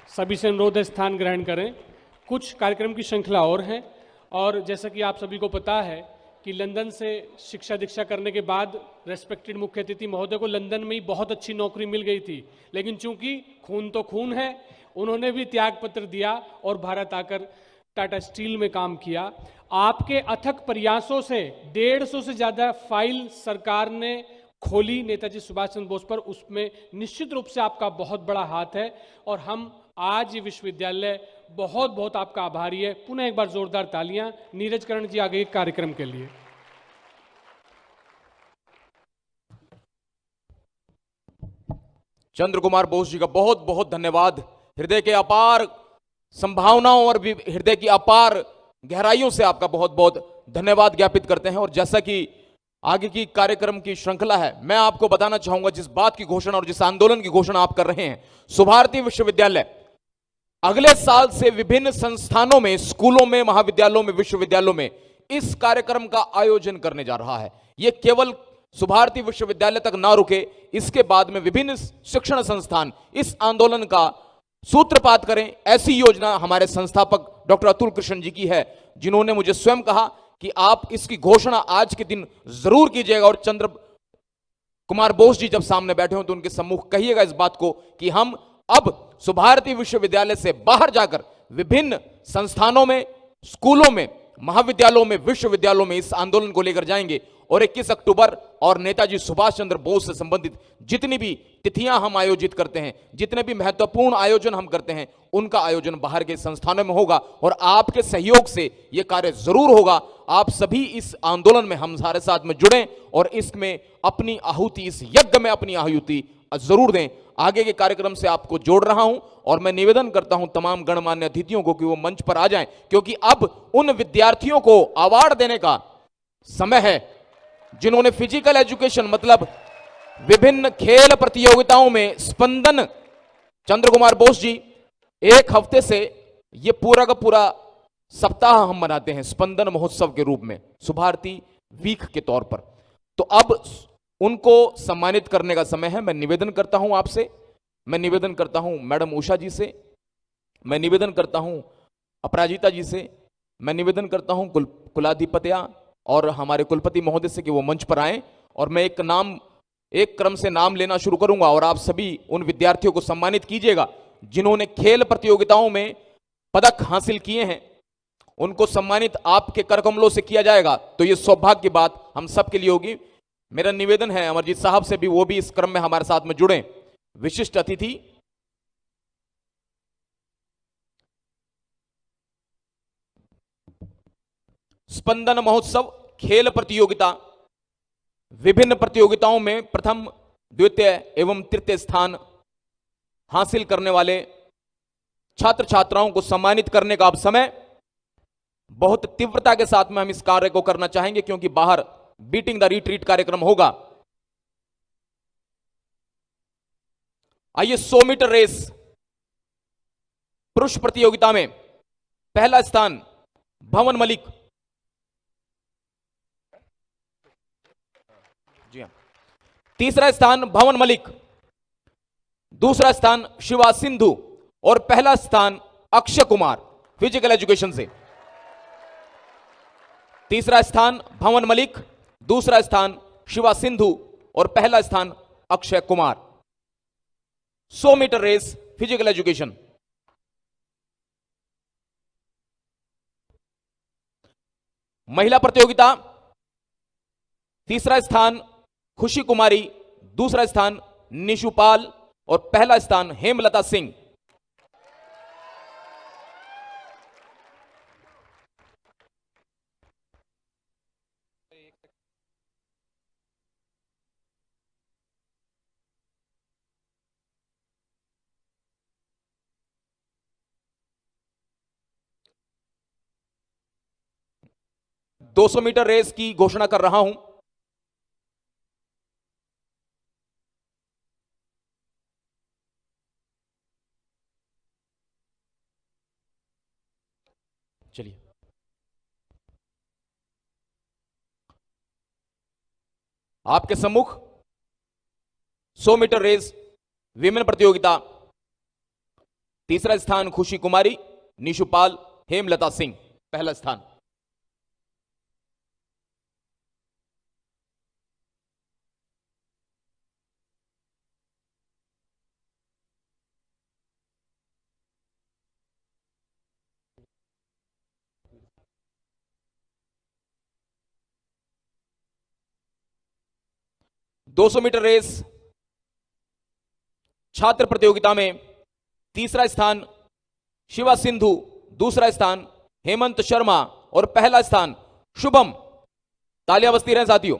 A: सभी से अनुरोध है स्थान ग्रहण करें. कुछ कार्यक्रम की श्रृंखला और है. और जैसा कि आप सभी को पता है कि लंदन से शिक्षा दीक्षा करने के बाद रेस्पेक्टेड मुख्य अतिथि महोदय को लंदन में ही बहुत अच्छी नौकरी मिल गई थी. लेकिन चूंकि खून तो खून है, उन्होंने भी त्याग पत्र दिया और भारत आकर टाटा स्टील में काम किया. आपके अथक प्रयासों से 150 से ज्यादा फाइल सरकार ने खोली नेताजी सुभाष चंद्र बोस पर. उसमें निश्चित रूप से आपका बहुत बड़ा हाथ है और हम आज ये विश्वविद्यालय बहुत बहुत आपका आभारी है. पुनः एक बार जोरदार तालियां. नीरज करण जी आगे कार्यक्रम के लिए.
E: चंद्र कुमार बोस जी का बहुत बहुत धन्यवाद. हृदय के अपार संभावनाओं और भी हृदय की अपार गहराइयों से आपका बहुत बहुत धन्यवाद ज्ञापित करते हैं. और जैसा कि आगे की कार्यक्रम की श्रृंखला है, मैं आपको बताना चाहूंगा जिस बात की घोषणा और जिस आंदोलन की घोषणा आप कर रहे हैं. सुभारती विश्वविद्यालय अगले साल से विभिन्न संस्थानों में, स्कूलों में, महाविद्यालयों में, विश्वविद्यालयों में इस कार्यक्रम का आयोजन करने जा रहा है. यह केवल सुभारती विश्वविद्यालय तक ना रुके, इसके बाद में विभिन्न शिक्षण संस्थान इस आंदोलन का सूत्रपात करें. ऐसी योजना हमारे संस्थापक डॉक्टर अतुल कृष्ण जी की है, जिन्होंने मुझे स्वयं कहा कि आप इसकी घोषणा आज के दिन जरूर कीजिएगा. और चंद्र कुमार बोस जी जब सामने बैठे हो तो उनके सम्मुख कहिएगा इस बात को कि हम अब सुभारती विश्वविद्यालय से बाहर जाकर विभिन्न संस्थानों में, स्कूलों में, महाविद्यालयों में, विश्वविद्यालयों में इस आंदोलन को लेकर जाएंगे. और 21 अक्टूबर और नेताजी सुभाष चंद्र बोस से संबंधित जितनी भी तिथियां हम आयोजित करते हैं, जितने भी महत्वपूर्ण आयोजन हम करते हैं, उनका आयोजन बाहर के संस्थानों में होगा. और आपके सहयोग से यह कार्य जरूर होगा. आप सभी इस आंदोलन में हम सारे साथ में जुड़ें और इसमें अपनी आहुति, इस यज्ञ में अपनी आहुति जरूर दें. आगे के कार्यक्रम से आपको जोड़ रहा हूं और मैं निवेदन करता हूं तमाम गणमान्य अतिथियों को कि वो मंच पर आ जाएं, क्योंकि अब उन विद्यार्थियों को अवार्ड देने का समय है जिन्होंने फिजिकल एजुकेशन मतलब विभिन्न खेल प्रतियोगिताओं में स्पंदन. चंद्र कुमार बोस जी, 1 हफ्ते से यह पूरा का पूरा सप्ताह हम मनाते हैं स्पंदन महोत्सव के रूप में, सुभारती वीक के तौर पर. तो अब उनको सम्मानित करने का समय है. मैं निवेदन करता हूं आपसे, मैं निवेदन करता हूं मैडम उषा जी से, मैं निवेदन करता हूं अपराजिता जी से, मैं निवेदन करता हूं कुलाधिपत्या और हमारे कुलपति महोदय से कि वो मंच पर आएं. और मैं एक क्रम से नाम लेना शुरू करूंगा और आप सभी उन विद्यार्थियों को सम्मानित कीजिएगा जिन्होंने खेल प्रतियोगिताओं में पदक हासिल किए हैं. उनको सम्मानित आपके करकमलों से किया जाएगा. तो ये सौभाग्य की बात हम सबके लिए होगी. मेरा निवेदन है अमरजीत साहब से भी, वो भी इस क्रम में हमारे साथ में जुड़े. विशिष्ट अतिथि स्पंदन महोत्सव खेल प्रतियोगिता, विभिन्न प्रतियोगिताओं में प्रथम, द्वितीय एवं तृतीय स्थान हासिल करने वाले छात्र छात्राओं को सम्मानित करने का अब समय. बहुत तीव्रता के साथ में हम इस कार्य को करना चाहेंगे क्योंकि बाहर बीटिंग द रिट्रीट कार्यक्रम होगा। आइए 100 मीटर रेस पुरुष प्रतियोगिता में पहला स्थान भवन मलिक, जी हां, तीसरा स्थान भवन मलिक, दूसरा स्थान शिवा सिंधु और पहला स्थान अक्षय कुमार फिजिकल एजुकेशन से। तीसरा स्थान भवन मलिक, दूसरा स्थान शिवा सिंधु और पहला स्थान Akshay Kumar. 100 metre race physical education. महिला प्रतियोगिता तीसरा स्थान खुशी कुमारी, दूसरा स्थान निशुपाल और पहला स्थान हेमलता सिंह। दो 200 मीटर रेस की घोषणा कर रहा हूं। चलिए, आपके सम्मुख 100 मीटर रेस विमेन प्रतियोगिता तीसरा स्थान खुशी कुमारी, निशुपाल, हेमलता सिंह, पहला स्थान। दो 200 मीटर रेस छात्र प्रतियोगिता में तीसरा स्थान शिवा सिंधु, दूसरा स्थान हेमंत शर्मा और पहला स्थान शुभम। तालियां बजती रहें साथियों।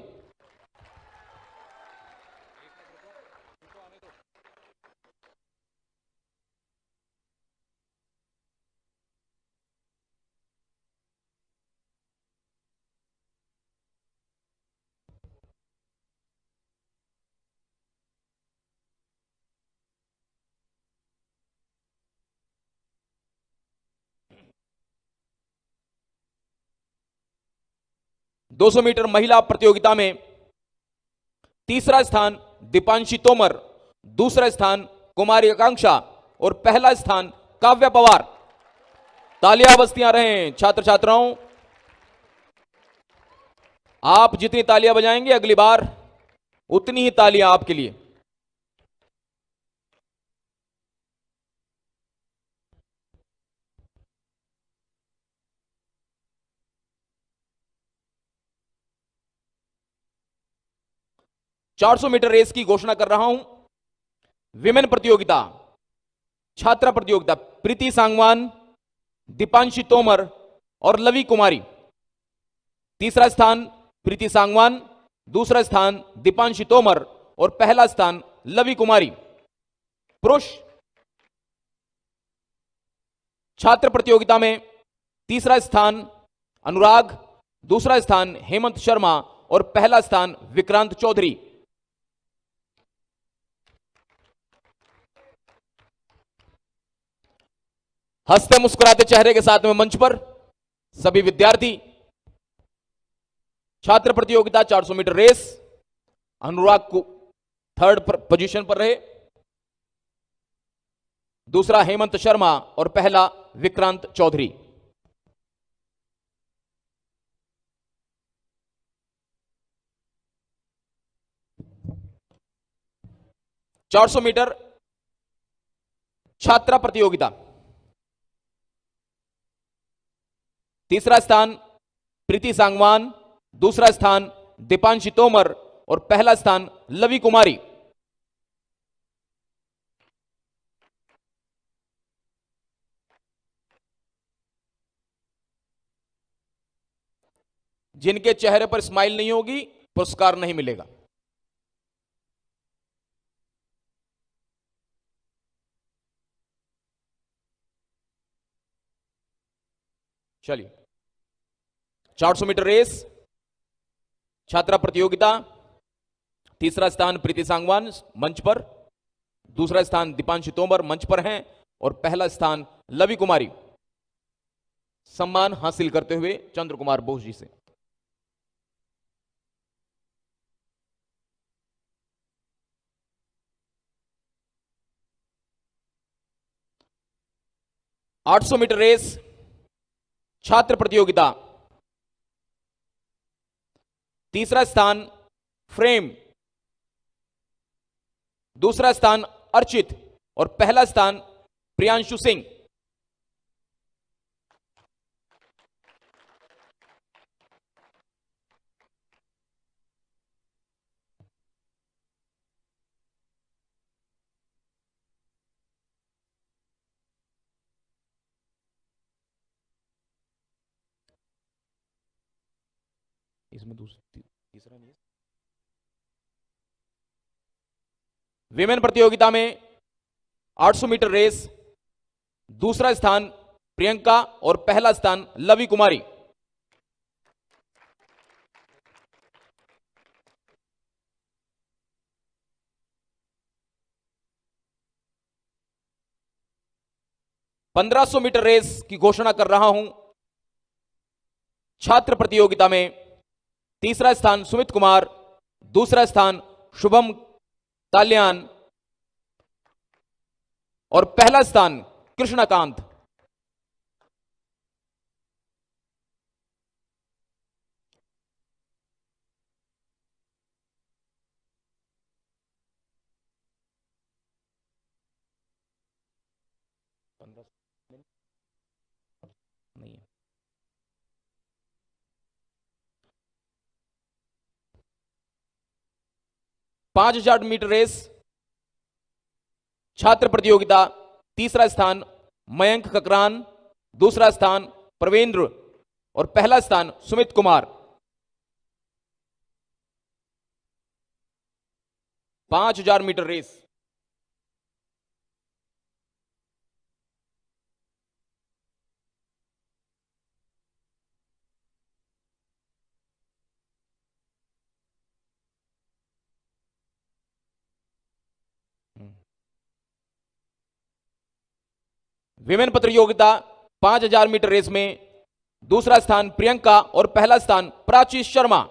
E: दो 200 मीटर महिला प्रतियोगिता में तीसरा स्थान दीपांशी तोमर, दूसरा स्थान कुमारी आकांक्षा और पहला स्थान काव्या पवार। तालियां बजतियां रहें छात्र छात्राओं। आप जितनी तालियां बजाएंगे अगली बार उतनी ही तालियां आपके लिए। चार 400 मीटर रेस की घोषणा कर रहा हूं। विमेन प्रतियोगिता छात्रा प्रतियोगिता प्रीति सांगवान, दीपांशी तोमर और लवी कुमारी। तीसरा स्थान प्रीति सांगवान, दूसरा स्थान दीपांशी तोमर और पहला स्थान लवी कुमारी। पुरुष छात्र प्रतियोगिता में तीसरा स्थान अनुराग, दूसरा स्थान हेमंत शर्मा और पहला स्थान विक्रांत चौधरी। हंसते मुस्कुराते चेहरे के साथ में मंच पर सभी विद्यार्थी। छात्र प्रतियोगिता 400 मीटर रेस अनुराग को थर्ड पोजीशन पर रहे, दूसरा हेमंत शर्मा और पहला विक्रांत चौधरी। चार 400 मीटर छात्रा प्रतियोगिता तीसरा स्थान प्रीति सांगवान, दूसरा स्थान दीपांशी तोमर और पहला स्थान लवी कुमारी। जिनके चेहरे पर स्माइल नहीं होगी पुरस्कार नहीं मिलेगा। चलिए 400 मीटर रेस छात्रा प्रतियोगिता, तीसरा स्थान प्रीति सांगवान मंच पर, दूसरा स्थान दीपांशु तोमर मंच पर हैं और पहला स्थान लवी कुमारी सम्मान हासिल करते हुए चंद्र कुमार बोस जी से। ,800 मीटर रेस छात्र प्रतियोगिता, तीसरा स्थान फ्रेम, दूसरा स्थान अर्चित और पहला स्थान प्रियांशु सिंह। इसमें तीसरा नहीं है। विमेन प्रतियोगिता में 800 मीटर रेस, दूसरा स्थान प्रियंका और पहला स्थान लवी कुमारी। ,1500 मीटर रेस की घोषणा कर रहा हूं। छात्र प्रतियोगिता में तीसरा स्थान सुमित कुमार, दूसरा स्थान शुभम ताल्यान और पहला स्थान कृष्णकांत। नहीं है। ,5000 मीटर रेस छात्र प्रतियोगिता, तीसरा स्थान मयंक ककरान, दूसरा स्थान प्रवेंद्र और पहला स्थान Sumit Kumar. 5000 metre race. Women प्रतियोगिता 5000 मीटर रेस में दूसरा स्थान प्रियंका और पहला स्थान Prachi Sharma.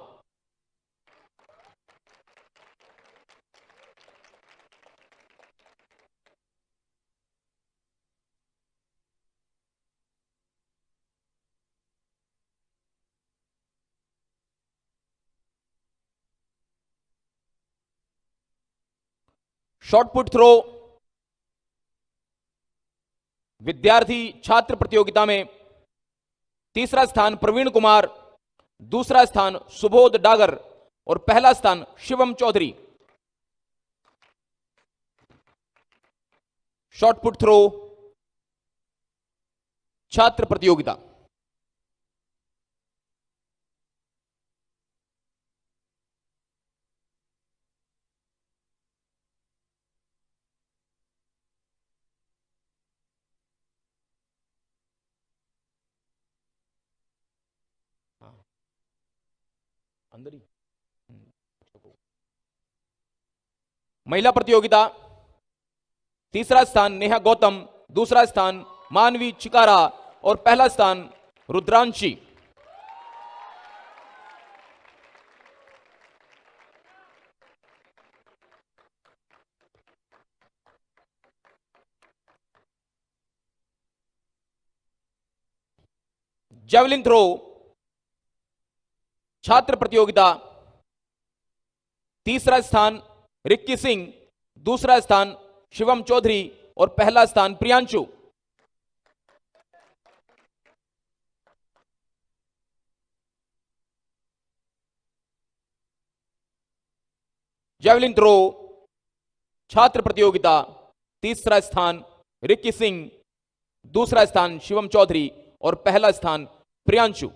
E: Shot put throw विद्यार्थी छात्र प्रतियोगिता में तीसरा स्थान प्रवीण कुमार, दूसरा स्थान सुबोध डागर और पहला स्थान Shivam Chaudhary. Shot put throw छात्र प्रतियोगिता। अंदर ही। महिला प्रतियोगिता, तीसरा स्थान नेहा गौतम, दूसरा स्थान मानवी चिकारा और पहला स्थान रुद्रांशी। जेवलिन थ्रो छात्र प्रतियोगिता, तीसरा स्थान रिक्की सिंह, दूसरा स्थान शिवम चौधरी और पहला स्थान प्रियांशु। जेवलिन थ्रो छात्र प्रतियोगिता, तीसरा स्थान रिक्की सिंह, दूसरा स्थान शिवम चौधरी और पहला स्थान प्रियांशु।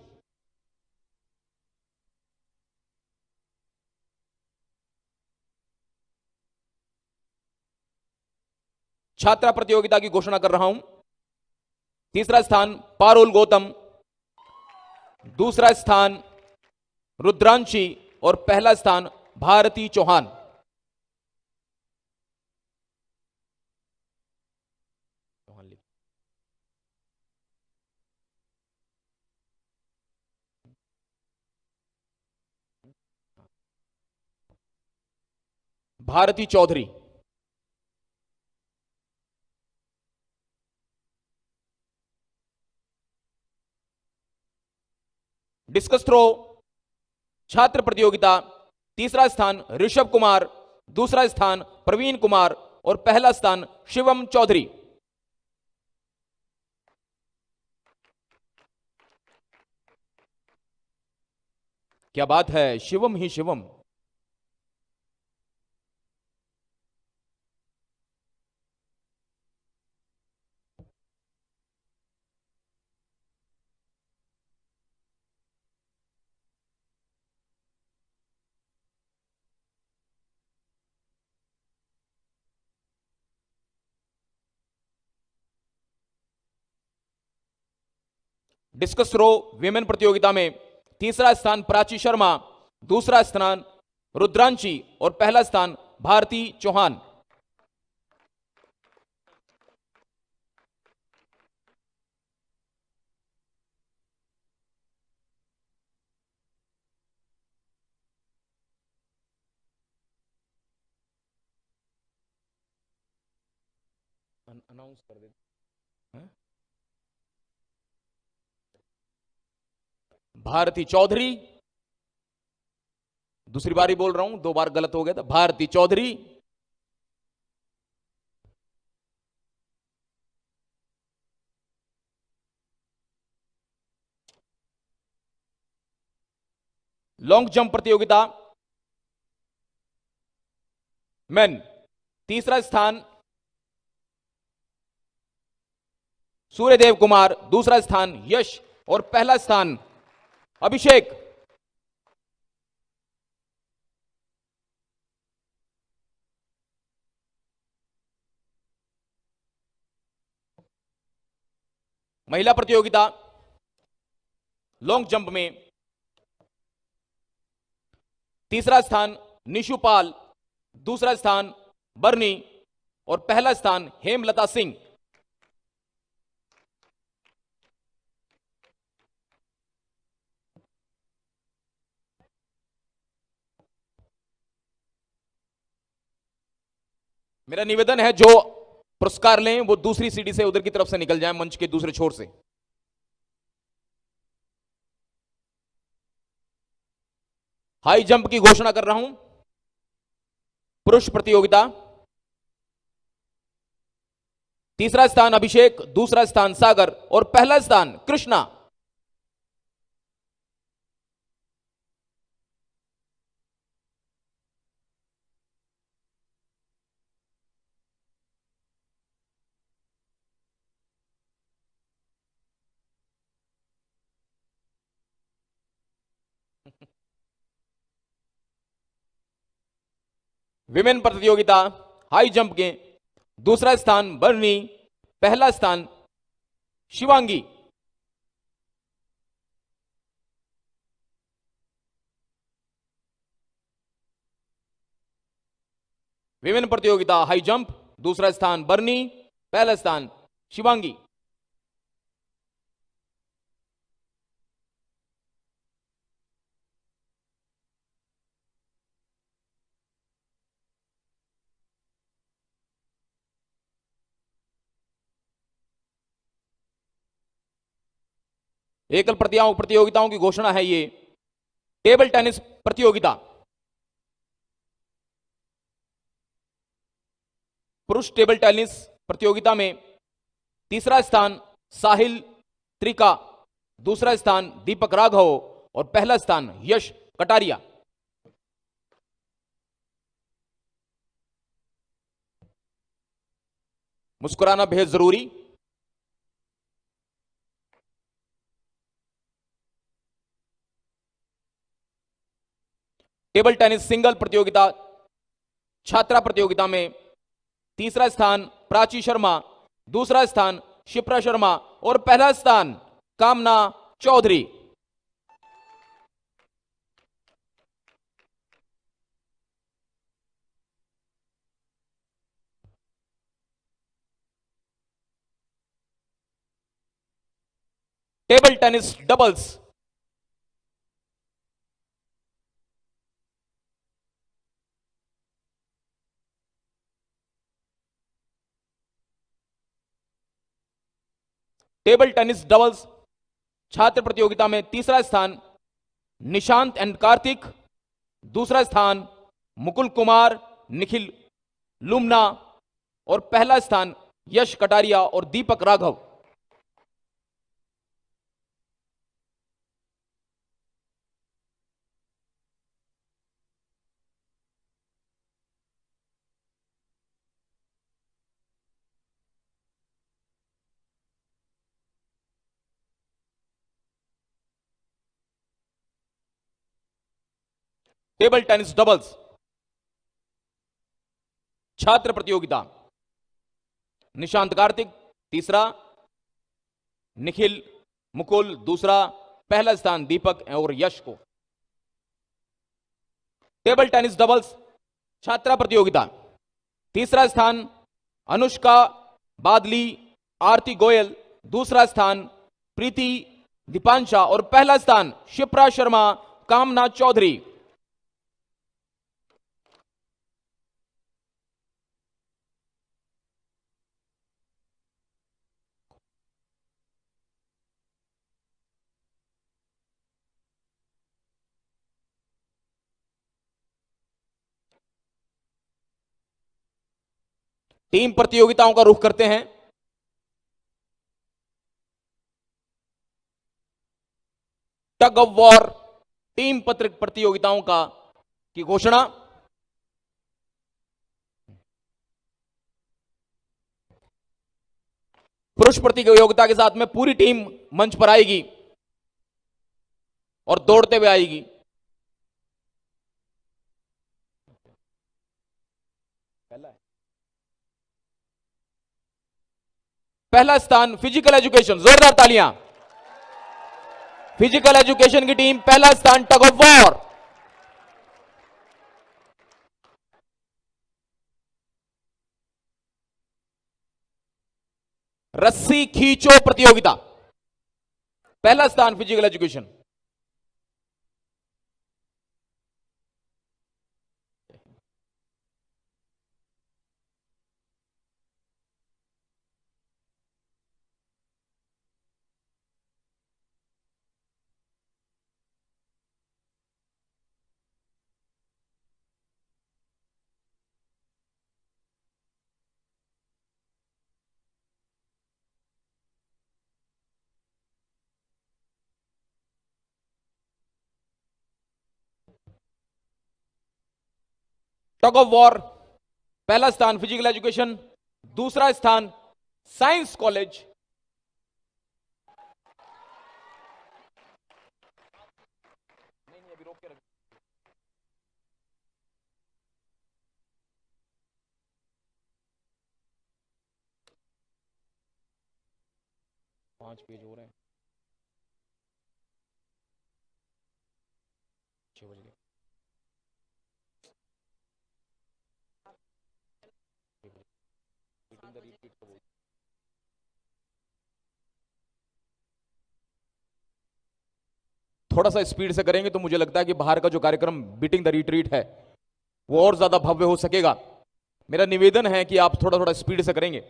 E: छात्रा प्रतियोगिता की घोषणा कर रहा हूं। तीसरा स्थान पारुल गौतम, दूसरा स्थान रुद्रांशी और पहला स्थान भारती चौहान। भारती चौधरी। डिस्कस थ्रो छात्र प्रतियोगिता, तीसरा स्थान ऋषभ कुमार, दूसरा स्थान प्रवीण कुमार और पहला स्थान शिवम चौधरी। क्या बात है, शिवम ही शिवम। डिस्कस थ्रो विमेन प्रतियोगिता में तीसरा स्थान प्राची शर्मा, दूसरा स्थान रुद्रांशी और पहला स्थान भारती चौहान। अनाउंस कर दे। भारती चौधरी, दूसरी बार ही बोल रहा हूं, 2 बार गलत हो गया था। भारती चौधरी, लॉन्ग जंप प्रतियोगिता मेन, तीसरा स्थान सूर्यदेव कुमार, दूसरा स्थान यश और पहला स्थान अभिषेक। महिला प्रतियोगिता लॉन्ग जंप में तीसरा स्थान निशुपाल, दूसरा स्थान बर्नी और पहला स्थान हेमलता सिंह। मेरा निवेदन है जो पुरस्कार लें वो दूसरी सीढ़ी से उधर की तरफ से निकल जाएं, मंच के दूसरे छोर से। हाई जंप की घोषणा कर रहा हूं। पुरुष प्रतियोगिता, तीसरा स्थान अभिषेक, दूसरा स्थान सागर और पहला स्थान कृष्णा। विमेन प्रतियोगिता हाई जंप के दूसरा स्थान बर्नी, पहला स्थान शिवांगी। विमेन प्रतियोगिता हाई जंप, दूसरा स्थान बर्नी, पहला स्थान शिवांगी। एकल प्रतियोगिताओं की घोषणा है ये। टेबल टेनिस प्रतियोगिता, पुरुष टेबल टेनिस प्रतियोगिता में तीसरा स्थान साहिल त्रिका, दूसरा स्थान दीपक राघव और पहला स्थान यश कटारिया। मुस्कुराना बेहद जरूरी। टेबल टेनिस सिंगल प्रतियोगिता छात्रा प्रतियोगिता में तीसरा स्थान प्राची शर्मा, दूसरा स्थान शिप्रा शर्मा और पहला स्थान Kamna Chaudhary. Tennis doubles. Table tennis doubles छात्र प्रतियोगिता में तीसरा स्थान निशांत एंड कार्तिक, दूसरा स्थान मुकुल कुमार, निखिल लुमना और पहला स्थान यश कटारिया और दीपक राघव। टेबल टेनिस डबल्स छात्र प्रतियोगिता निशांत कार्तिक तीसरा, निखिल मुकुल दूसरा, पहला स्थान दीपक और यश को। टेबल टेनिस डबल्स छात्रा प्रतियोगिता तीसरा स्थान अनुष्का बादली, आरती गोयल, दूसरा स्थान प्रीति दीपांशा और पहला स्थान शिप्रा शर्मा, कामना चौधरी। टीम प्रतियोगिताओं का रुख करते हैं। टग ऑफ वॉर टीम पत्रिक प्रतियोगिताओं का की घोषणा। पुरुष प्रतियोगिता के साथ में पूरी टीम मंच पर आएगी और दौड़ते हुए आएगी। पहला स्थान फिजिकल एजुकेशन, जोरदार तालियां। फिजिकल एजुकेशन की टीम पहला स्थान टग ऑफ वॉर। रस्सी खींचो प्रतियोगिता पहला स्थान physical education. Tug of war पहला स्थान फिजिकल एजुकेशन, दूसरा स्थान साइंस कॉलेज। पांच पेज हो रहे हैं, 6 बज गए। थोड़ा सा स्पीड से करेंगे तो मुझे लगता है कि बाहर का जो कार्यक्रम बीटिंग द रिट्रीट है वो और ज्यादा भव्य हो सकेगा। मेरा निवेदन है कि आप थोड़ा थोड़ा स्पीड से करेंगे।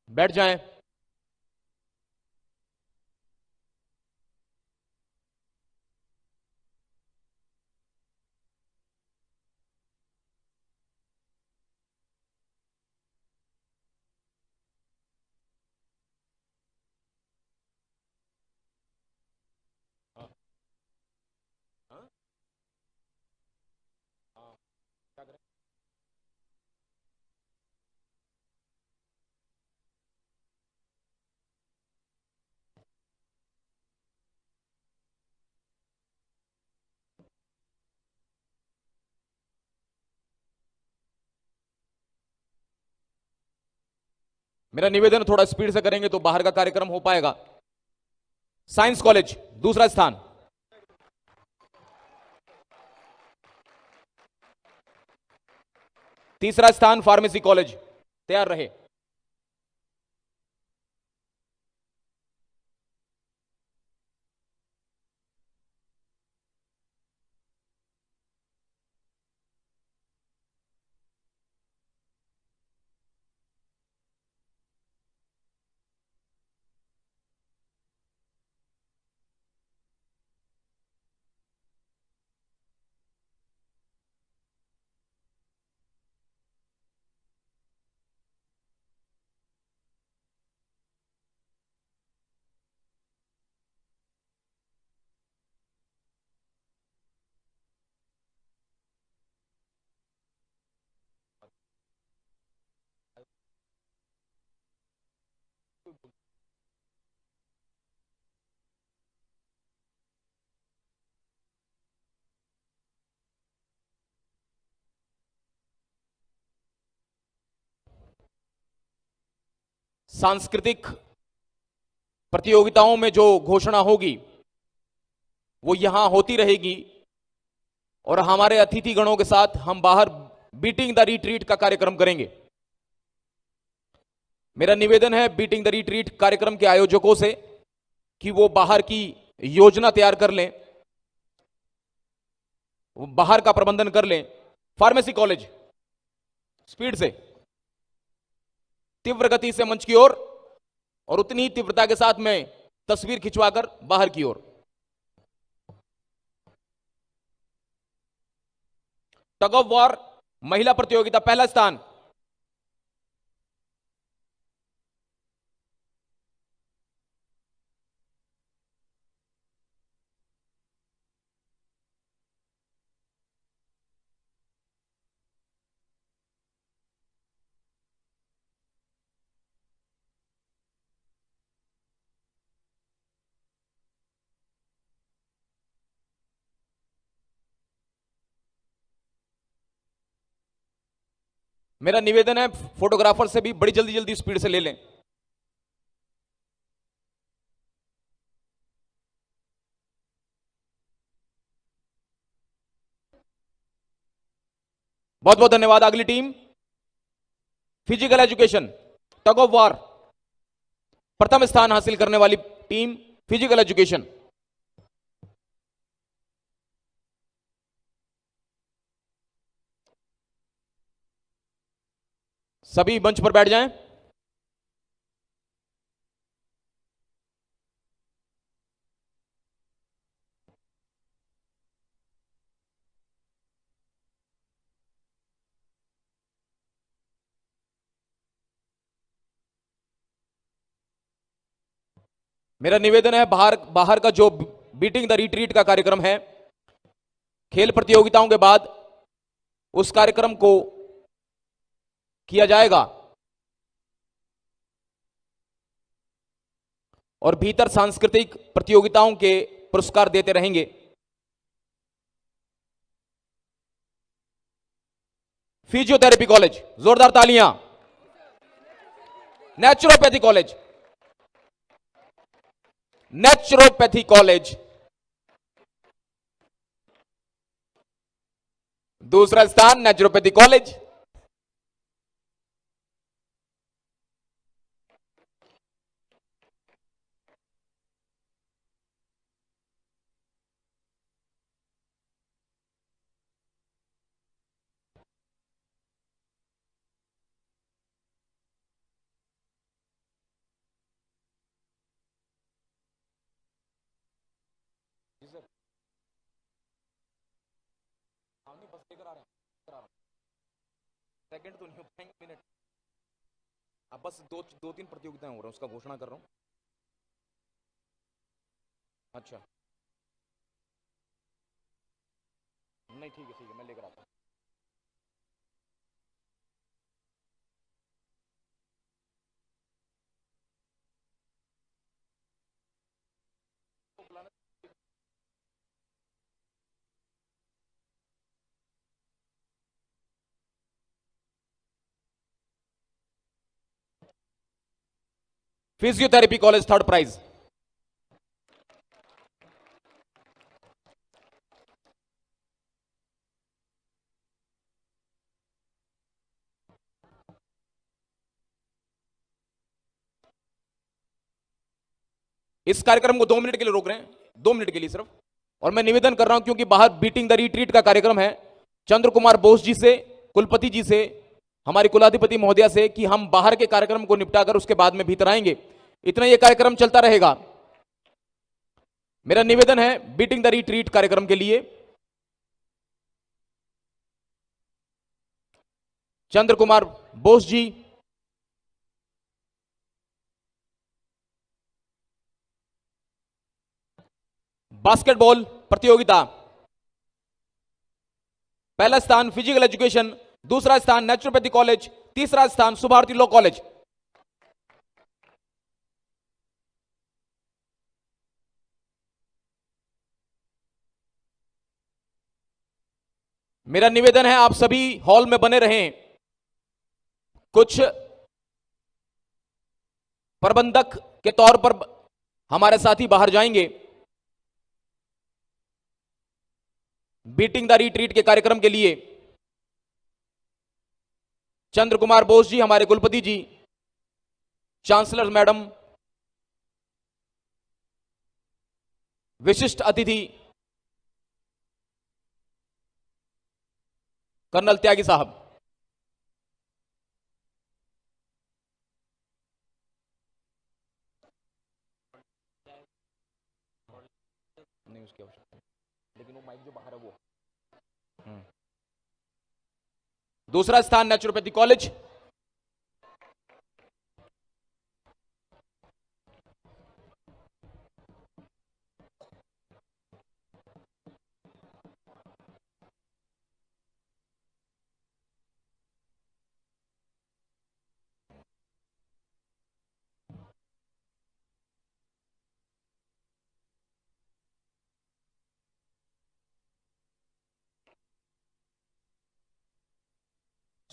E: बैठ जाएं। मेरा निवेदन थोड़ा स्पीड से करेंगे तो बाहर का कार्यक्रम हो पाएगा। साइंस कॉलेज दूसरा स्थान, तीसरा स्थान फार्मेसी कॉलेज। तैयार रहे। सांस्कृतिक प्रतियोगिताओं में जो घोषणा होगी वो यहां होती रहेगी और हमारे अतिथि गणों के साथ हम बाहर बीटिंग द रिट्रीट का कार्यक्रम करेंगे। मेरा निवेदन है बीटिंग द रिट्रीट कार्यक्रम के आयोजकों से कि वो बाहर की योजना तैयार कर लें, वो बाहर का प्रबंधन कर लें। फार्मेसी कॉलेज स्पीड से, तीव्र गति से मंच की ओर और उतनी ही तीव्रता के साथ में तस्वीर खिंचवाकर बाहर की ओर। टग ऑफ वॉर महिला प्रतियोगिता पहला स्थान मेरा निवेदन है फोटोग्राफर से भी बड़ी जल्दी जल्दी स्पीड से ले लें। बहुत बहुत धन्यवाद। अगली team physical education tug of war, प्रथम स्थान हासिल करने वाली टीम फिजिकल एजुकेशन। सभी मंच पर बैठ जाएं। मेरा निवेदन है बाहर का जो बीटिंग द रिट्रीट का कार्यक्रम है, खेल प्रतियोगिताओं के बाद उस कार्यक्रम को किया जाएगा और भीतर सांस्कृतिक प्रतियोगिताओं के पुरस्कार देते रहेंगे। फिजियोथेरेपी कॉलेज, जोरदार तालियां। नेचुरोपैथी कॉलेज, नेचुरोपैथी कॉलेज दूसरा स्थान, नेचुरोपैथी कॉलेज। सेकंड तो नहीं हो पाएंगे, मिनट। अब बस दो तीन प्रतियोगिताएं हो रहा है, उसका घोषणा कर रहा हूं। अच्छा, नहीं ठीक है मैं लेकर आता हूं। Physiotherapy college third prize. इस कार्यक्रम को 2 मिनट के लिए रोक रहे हैं, 2 मिनट के लिए सिर्फ। और मैं निवेदन कर रहा हूं क्योंकि बाहर बीटिंग द रिट्रीट का कार्यक्रम है, चंद्र कुमार बोस जी से, कुलपति जी से, हमारी कुलाधिपति महोदया से कि हम बाहर के कार्यक्रम को निपटाकर उसके बाद में भीतर आएंगे। इतना यह कार्यक्रम चलता रहेगा। मेरा निवेदन है बीटिंग द रिट्रीट कार्यक्रम के लिए चंद्र कुमार बोस जी, बास्केटबॉल प्रतियोगिता पहला स्थान फिजिकल एजुकेशन, दूसरा स्थान नेचुरोपैथी कॉलेज, तीसरा स्थान सुभारती लॉ कॉलेज। मेरा निवेदन है आप सभी हॉल में बने रहें। कुछ प्रबंधक के तौर पर हमारे साथी बाहर जाएंगे। बीटिंग द रिट्रीट के कार्यक्रम के लिए चंद्र कुमार बोस जी, हमारे कुलपति जी, चांसलर मैडम, विशिष्ट अतिथि कर्नल त्यागी साहब, नहीं उसकी आवश्यकता, लेकिन वो माइक जो बाहर है वो। दूसरा स्थान naturopathy college,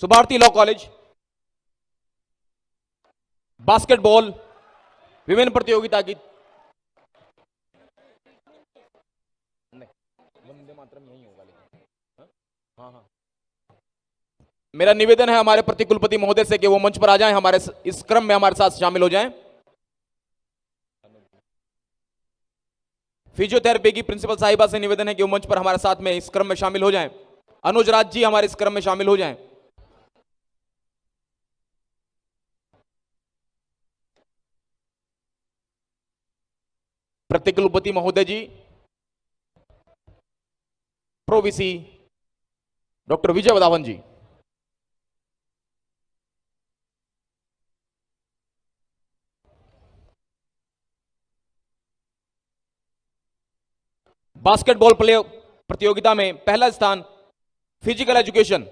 E: Subharti law college, basketball विभिन्न प्रतियोगिता की वंदे मातरम यही होगा, लेकिन हाँ। मेरा निवेदन है हमारे प्रतिकुलपति महोदय से कि वो मंच पर आ जाएं, हमारे इस क्रम में हमारे साथ शामिल हो जाएं। फिजियोथेरेपी की प्रिंसिपल साहिबा से निवेदन है कि वो मंच पर हमारे साथ में इस क्रम में शामिल हो जाएं। अनुज राज जी हमारे इस क्रम में शामिल हो जाएं। प्रतिकुलपति महोदय जी, प्रोवीसी डॉक्टर विजय वधावन जी, बास्केटबॉल प्ले प्रतियोगिता में पहला स्थान फिजिकल एजुकेशन